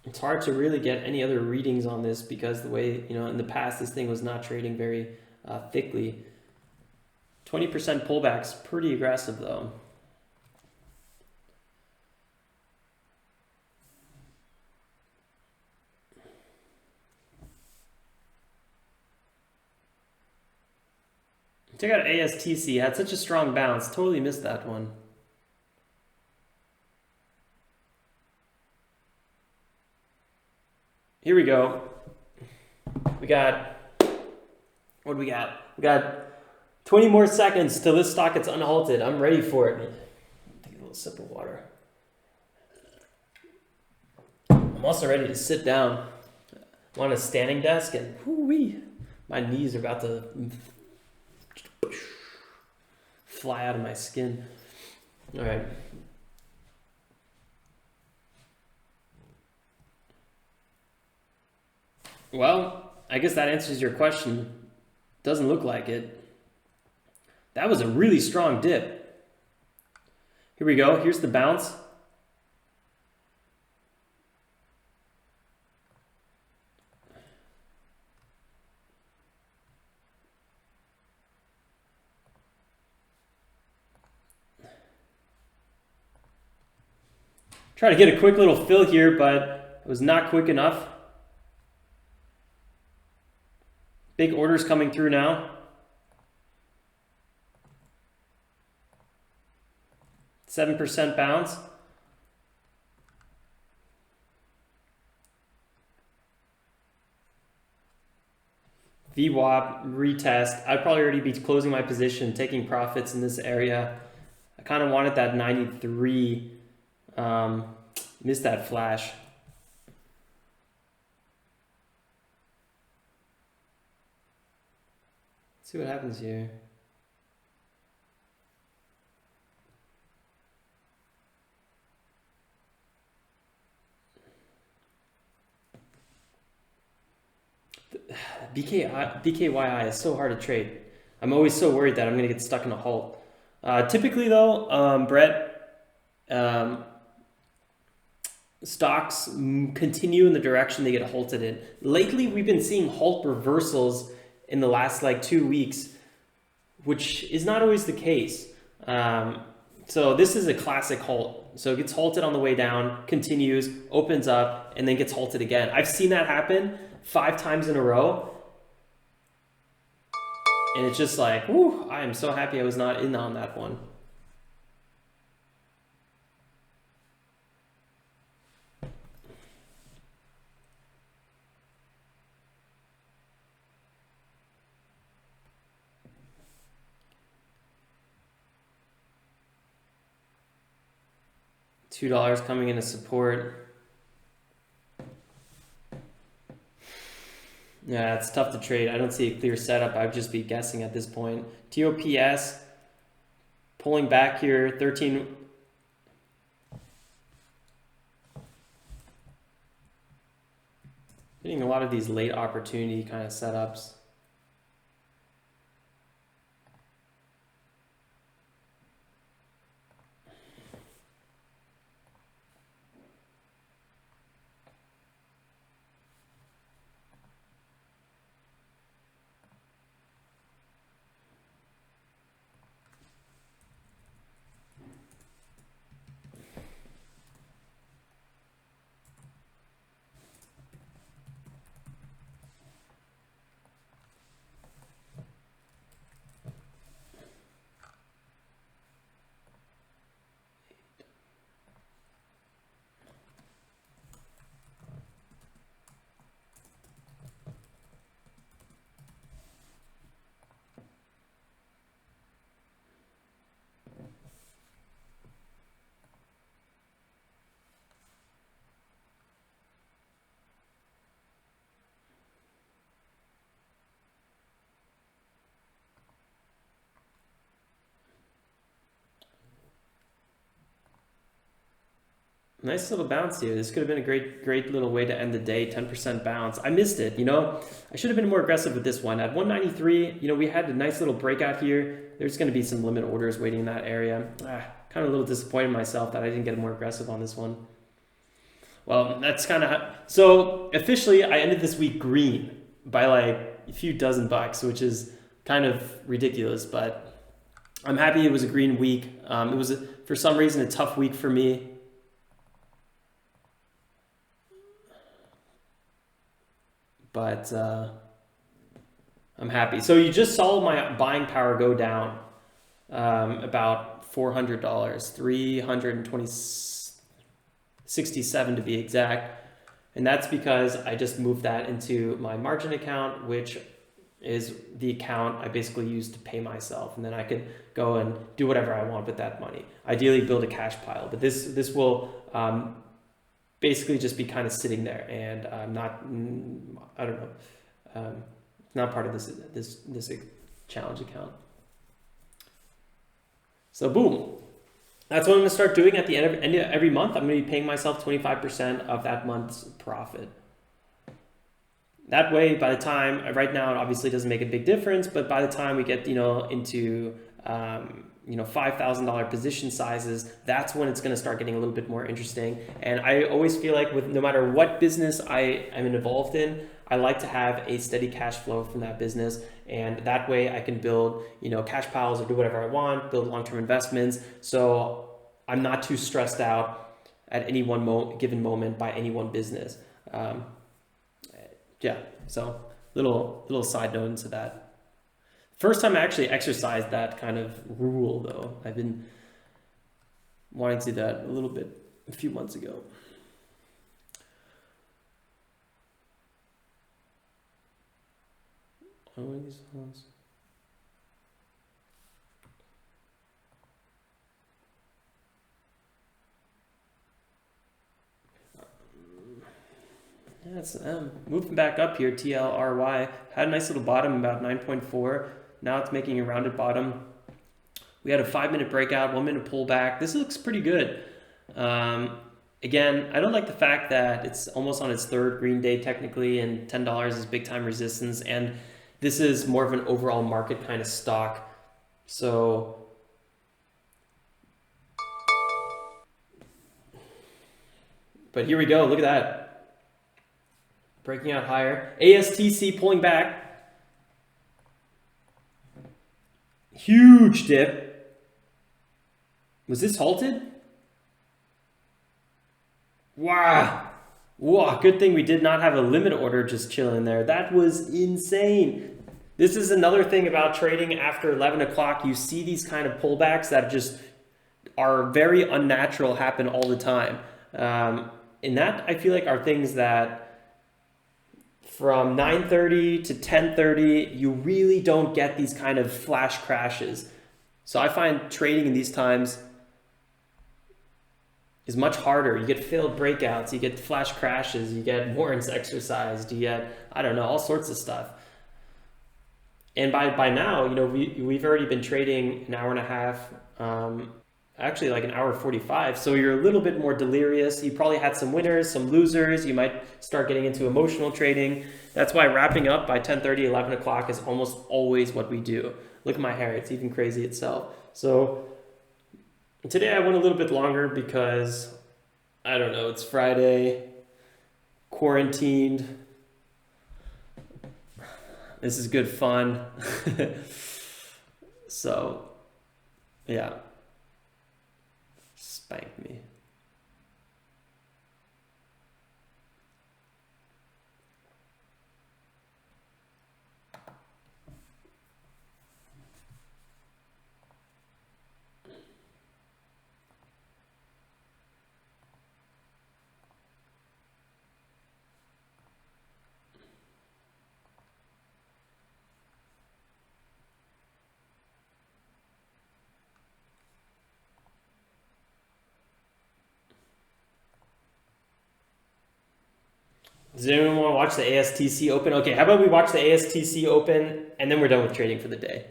Speaker 1: It's hard to really get any other readings on this because the way, in the past, this thing was not trading very thickly. 20% pullback's pretty aggressive though. Check out ASTC, had such a strong bounce, totally missed that one. Here we go. We got, what do we got? We got 20 more seconds till this stock gets unhalted. I'm ready for it. Take a little sip of water. I'm also ready to sit down. I'm on a standing desk and whoo-wee, my knees are about to fly out of my skin. All right. Well, I guess that answers your question. Doesn't look like it. That was a really strong dip. Here we go. Here's the bounce. Try to get a quick little fill here, but it was not quick enough. Big orders coming through now. 7% bounce. VWAP, retest. I'd probably already be closing my position, taking profits in this area. I kind of wanted that 93. Missed that flash. Let's see what happens here. BKYI is so hard to trade. I'm always so worried that I'm going to get stuck in a halt. Typically though, Brett, stocks continue in the direction they get halted in. Lately, we've been seeing halt reversals in the last like 2 weeks, which is not always the case. So this is a classic halt. So it gets halted on the way down, continues, opens up, and then gets halted again. I've seen that happen 5 times in a row. And it's just like, whoo, I am so happy I was not in on that one. $2 coming into support. Yeah, it's tough to trade. I don't see a clear setup. I'd just be guessing at this point. TOPS pulling back here, 13. Getting a lot of these late opportunity kind of setups. Nice little bounce here. This could have been a great little way to end the day. 10% bounce. I missed it, you know. I should have been more aggressive with this one. At 193, you know, we had a nice little breakout here. There's going to be some limit orders waiting in that area. Kind of a little disappointed in myself that I didn't get more aggressive on this one. Well, that's kind of... So, officially, I ended this week green by like a few dozen bucks, which is kind of ridiculous, but I'm happy it was a green week. It was, for some reason, a tough week for me. But I'm happy. So you just saw my buying power go down about $400, $367 to be exact. And that's because I just moved that into my margin account, which is the account I basically use to pay myself, and then I could go and do whatever I want with that money. Ideally build a cash pile, but this will basically just be kind of sitting there, and I don't know, not part of this challenge account. So boom, that's what I'm gonna start doing at the end of every month. I'm gonna be paying myself 25% of that month's profit. That way, by the time, right now it obviously doesn't make a big difference, but by the time we get, into, $5,000 position sizes, that's when it's going to start getting a little bit more interesting. And I always feel like no matter what business I am involved in, I like to have a steady cash flow from that business. And that way I can build, cash piles or do whatever I want, build long-term investments. So I'm not too stressed out at any one given moment by any one business. Yeah, so little side note into that. First time I actually exercised that kind of rule, though. I've been wanting to do that a few months ago. Yeah, it's moving back up here. TLRY had a nice little bottom, about 9.4. Now it's making a rounded bottom. We had a 5-minute breakout, 1-minute pullback. This looks pretty good. Again, I don't like the fact that it's almost on its third green day technically, and $10 is big time resistance. And this is more of an overall market kind of stock. So but here we go. Look at that. Breaking out higher. ASTC pulling back. Huge dip. Was this halted? Wow. Wow, good thing we did not have a limit order just chilling there. That was insane. This is another thing about trading after 11 o'clock. You see these kind of pullbacks that just are very unnatural, happen all the time. And that, I feel like, are things that from 9:30 to 10:30, you really don't get these kind of flash crashes. So I find trading in these times is much harder. You get failed breakouts, you get flash crashes, you get warrants exercised, you get, I don't know, all sorts of stuff. And by now, we've already been trading an hour and a half, actually like an hour 45. So you're a little bit more delirious. You probably had some winners, some losers. You might start getting into emotional trading. That's why wrapping up by 10:30, 11 o'clock is almost always what we do. Look at my hair. It's even crazy itself. So today I went a little bit longer because, I don't know, it's Friday, quarantined. This is good fun. So, yeah. Spanked me. Does anyone want to watch the ASTC open? Okay, how about we watch the ASTC open and then we're done with trading for the day.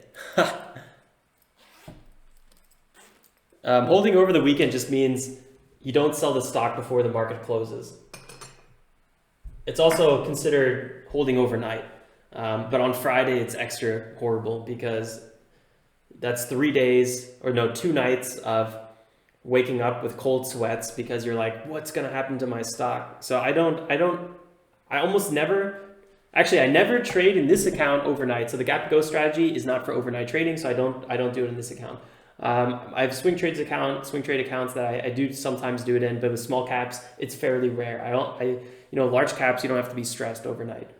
Speaker 1: Holding over the weekend just means you don't sell the stock before the market closes. It's also considered holding overnight. But on Friday, it's extra horrible because that's 3 days, or no, 2 nights of waking up with cold sweats because you're like, what's going to happen to my stock? So I almost never, actually, I never trade in this account overnight. So the gap go strategy is not for overnight trading. So I don't do it in this account. I have swing trade accounts that I do sometimes do it in, but with small caps, it's fairly rare. Large caps, you don't have to be stressed overnight.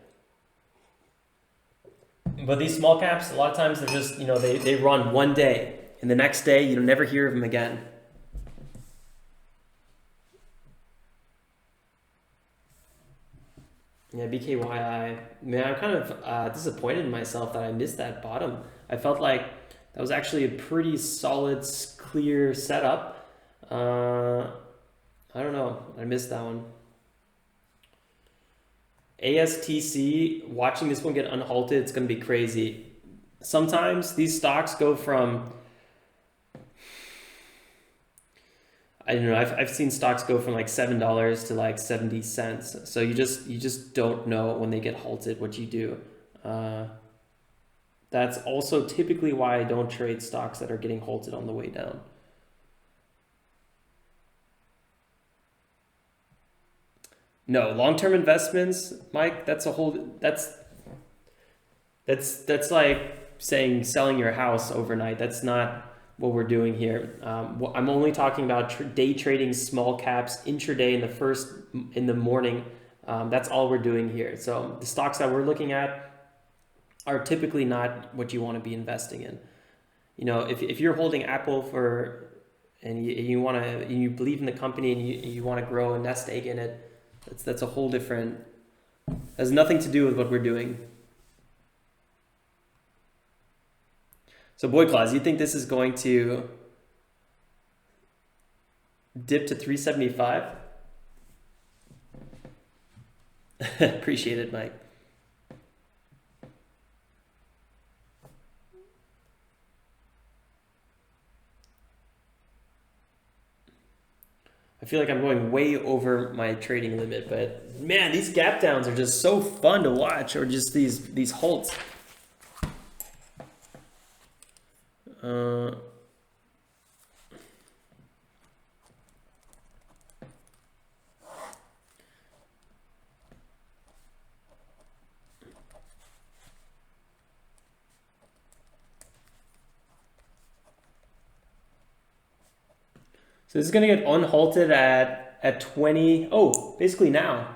Speaker 1: But these small caps, a lot of times they're just, they run one day and the next day you never hear of them again. Yeah, BKYI. Man, I'm kind of disappointed in myself that I missed that bottom. I felt like that was actually a pretty solid, clear setup. I don't know. I missed that one. ASTC, watching this one get unhalted, it's going to be crazy. Sometimes these stocks go from, I don't know, I've seen stocks go from like $7 to like 70 cents. So you just don't know when they get halted what you do. That's also typically why I don't trade stocks that are getting halted on the way down. No, long-term investments, Mike, that's like saying selling your house overnight. That's not what we're doing here. I'm only talking about day trading small caps intraday in the morning. That's all we're doing here. So the stocks that we're looking at are typically not what you want to be investing in. You know, if you're holding Apple and you believe in the company and you want to grow a nest egg in it, that's a whole different, has nothing to do with what we're doing. So Boy Claus, you think this is going to dip to 375? Appreciate it, Mike. I feel like I'm going way over my trading limit, but man, these gap downs are just so fun to watch, or just these halts. So this is going to get unhalted at 20. Oh, basically now.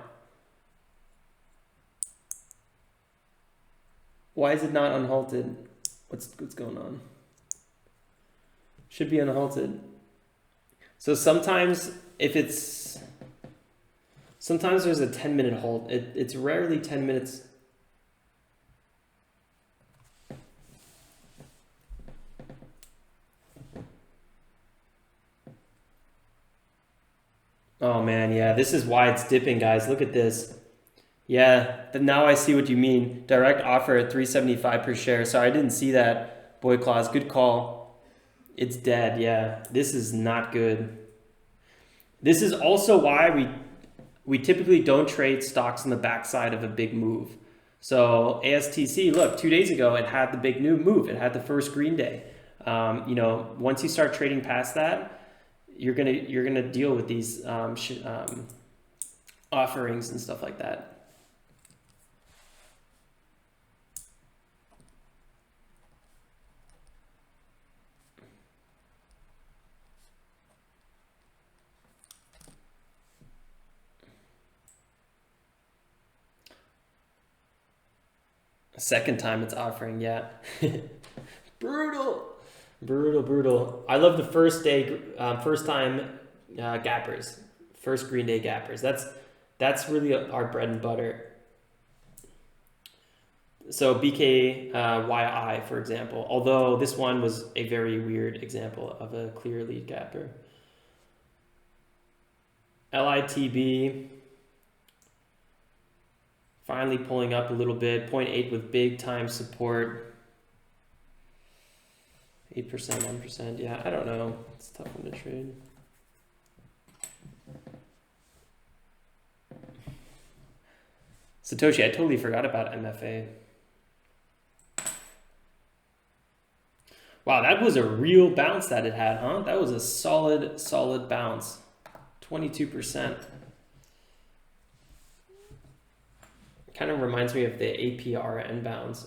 Speaker 1: Why is it not unhalted? What's going on? Should be unhalted. So sometimes sometimes there's a 10-minute halt. It's rarely 10 minutes. Oh man, yeah, this is why it's dipping, guys. Look at this. Yeah, now I see what you mean. Direct offer at 375 per share. Sorry, I didn't see that. Boy Claus, good call. It's dead. Yeah, this is not good. This is also why we typically don't trade stocks on the backside of a big move. So ASTC, look, 2 days ago it had the big new move. It had the first green day. You know, once you start trading past that, you're gonna deal with these offerings and stuff like that. Second time it's offering, yeah. Brutal. I love the first time gappers, first green day gappers. That's really our bread and butter. So BKYI, for example, although this one was a very weird example of a clear lead gapper. LITB finally pulling up a little bit, 0.8 with big time support. 8%, 1%, yeah, I don't know. It's a tough one to trade. Satoshi, I totally forgot about MFA. Wow, that was a real bounce that it had, huh? That was a solid bounce. 22%. Kind of reminds me of the APRN bounce.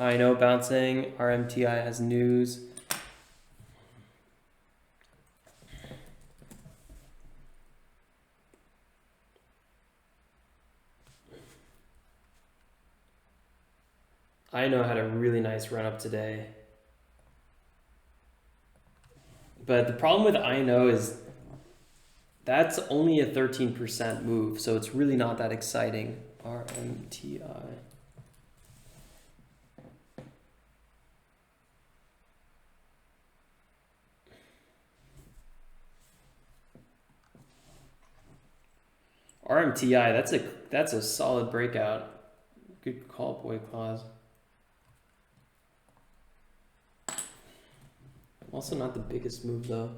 Speaker 1: I know bouncing. RMTI has news. I know had a really nice run up today. But the problem with I know is that's only a 13% move, so it's really not that exciting. RMTI. RMTI, that's a solid breakout. Good call, boy clause. Also not the biggest move though.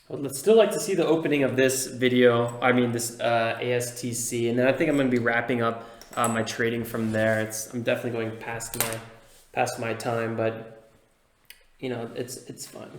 Speaker 1: I would still like to see the opening of this video. I mean this ASTC, and then I think I'm going to be wrapping up my trading from there. I'm definitely going past my time, but you know it's fun.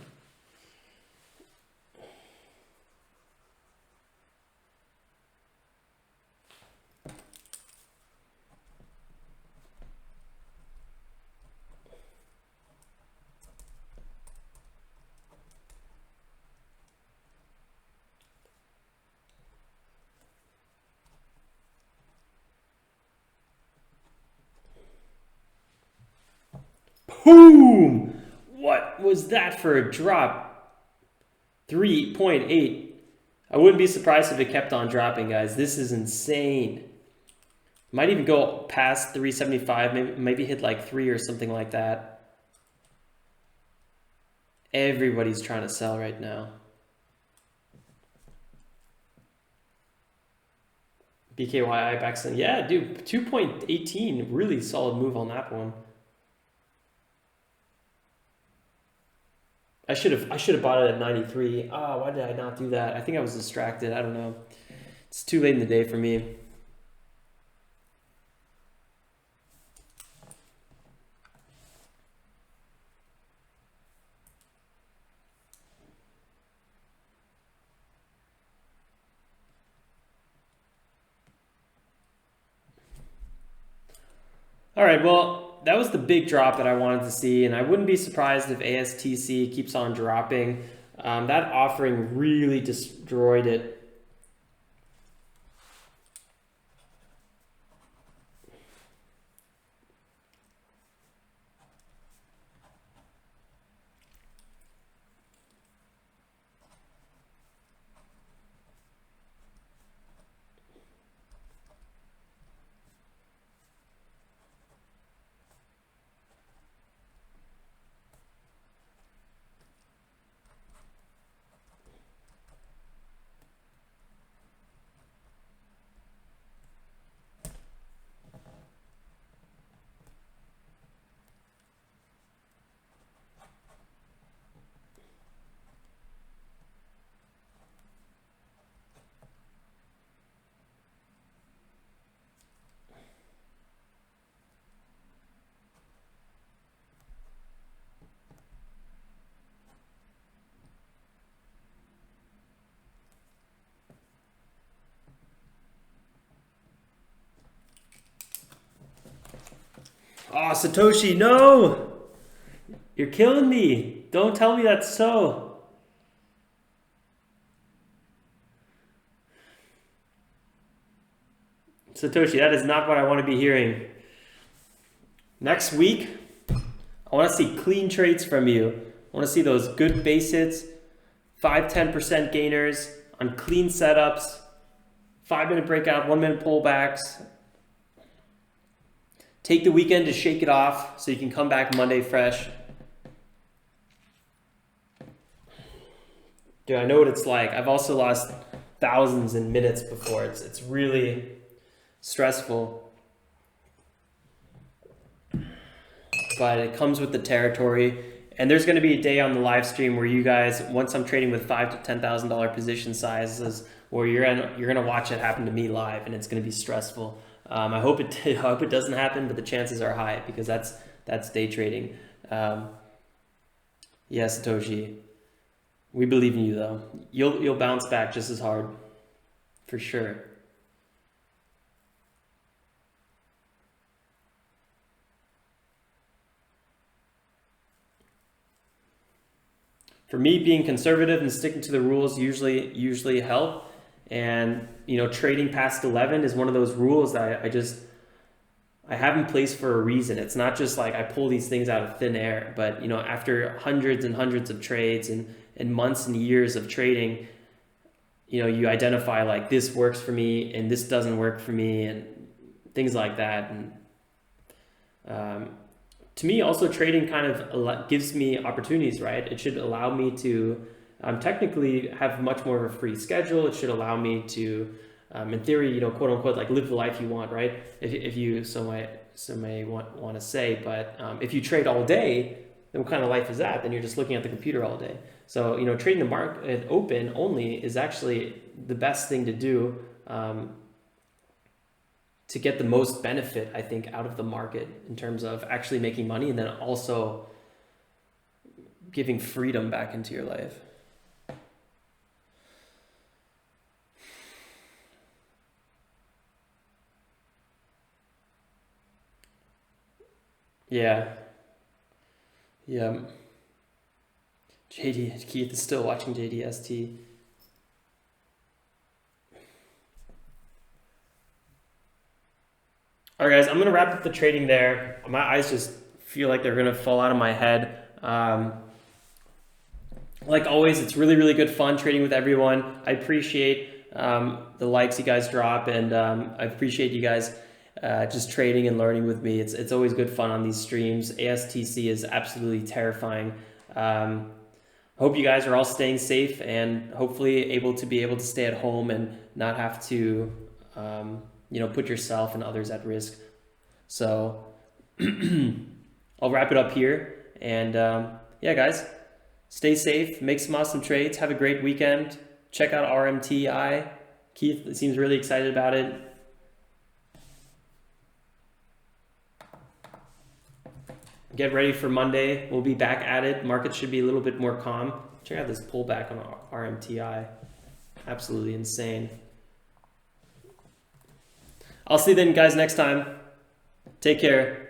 Speaker 1: Boom! What was that for a drop? 3.8. I wouldn't be surprised if it kept on dropping, guys. This is insane. Might even go past 375, maybe hit like 3 or something like that. Everybody's trying to sell right now. BKYI backs in. Yeah, dude, 2.18. Really solid move on that one. I should have bought it at 93. Oh, why did I not do that? I think I was distracted. I don't know. It's too late in the day for me. All right, well, that was the big drop that I wanted to see, and I wouldn't be surprised if ASTC keeps on dropping. That offering really destroyed it. Oh, Satoshi, no! You're killing me. Don't tell me that's so. Satoshi, that is not what I want to be hearing. Next week, I want to see clean trades from you. I want to see those good base hits, 5-10% gainers on clean setups, 5-minute breakout, 1-minute pullbacks. Take the weekend to shake it off so you can come back Monday fresh. Dude, I know what it's like. I've also lost thousands in minutes before. It's really stressful. But it comes with the territory. And there's going to be a day on the live stream where you guys, once I'm trading with $5,000 to $10,000 position sizes, or you're gonna watch it happen to me live, and it's gonna be stressful. I hope it doesn't happen, but the chances are high because that's day trading. Yeah, Satoshi, we believe in you though. You'll bounce back just as hard, for sure. For me, being conservative and sticking to the rules usually help. And trading past 11 is one of those rules that I have in place for a reason. It's not just like I pull these things out of thin air, but after hundreds and hundreds of trades and months and years of trading, you identify like this works for me and this doesn't work for me and things like that. And to me, also trading kind of gives me opportunities, right? It should allow me to technically have much more of a free schedule. It should allow me to, in theory, quote unquote, like live the life you want, right? If you so may want to say, but if you trade all day, then what kind of life is that? Then you're just looking at the computer all day. So trading the market open only is actually the best thing to do to get the most benefit, I think, out of the market in terms of actually making money and then also giving freedom back into your life. Yeah. Yeah. Keith is still watching JDST. All right, guys, I'm going to wrap up the trading there. My eyes just feel like they're going to fall out of my head. Like always, it's really, really good fun trading with everyone. I appreciate the likes you guys drop, and I appreciate you guys just trading and learning with me. It's always good fun on these streams. ASTC is absolutely terrifying. Hope you guys are all staying safe and hopefully able to stay at home and not have to put yourself and others at risk. So I'll wrap it up here. And yeah, guys, stay safe, make some awesome trades, have a great weekend. Check out RMTI. Keith seems really excited about it. Get ready for Monday. We'll be back at it. Markets should be a little bit more calm. Check out this pullback on RMTI. Absolutely insane. I'll see you then, guys, next time. Take care.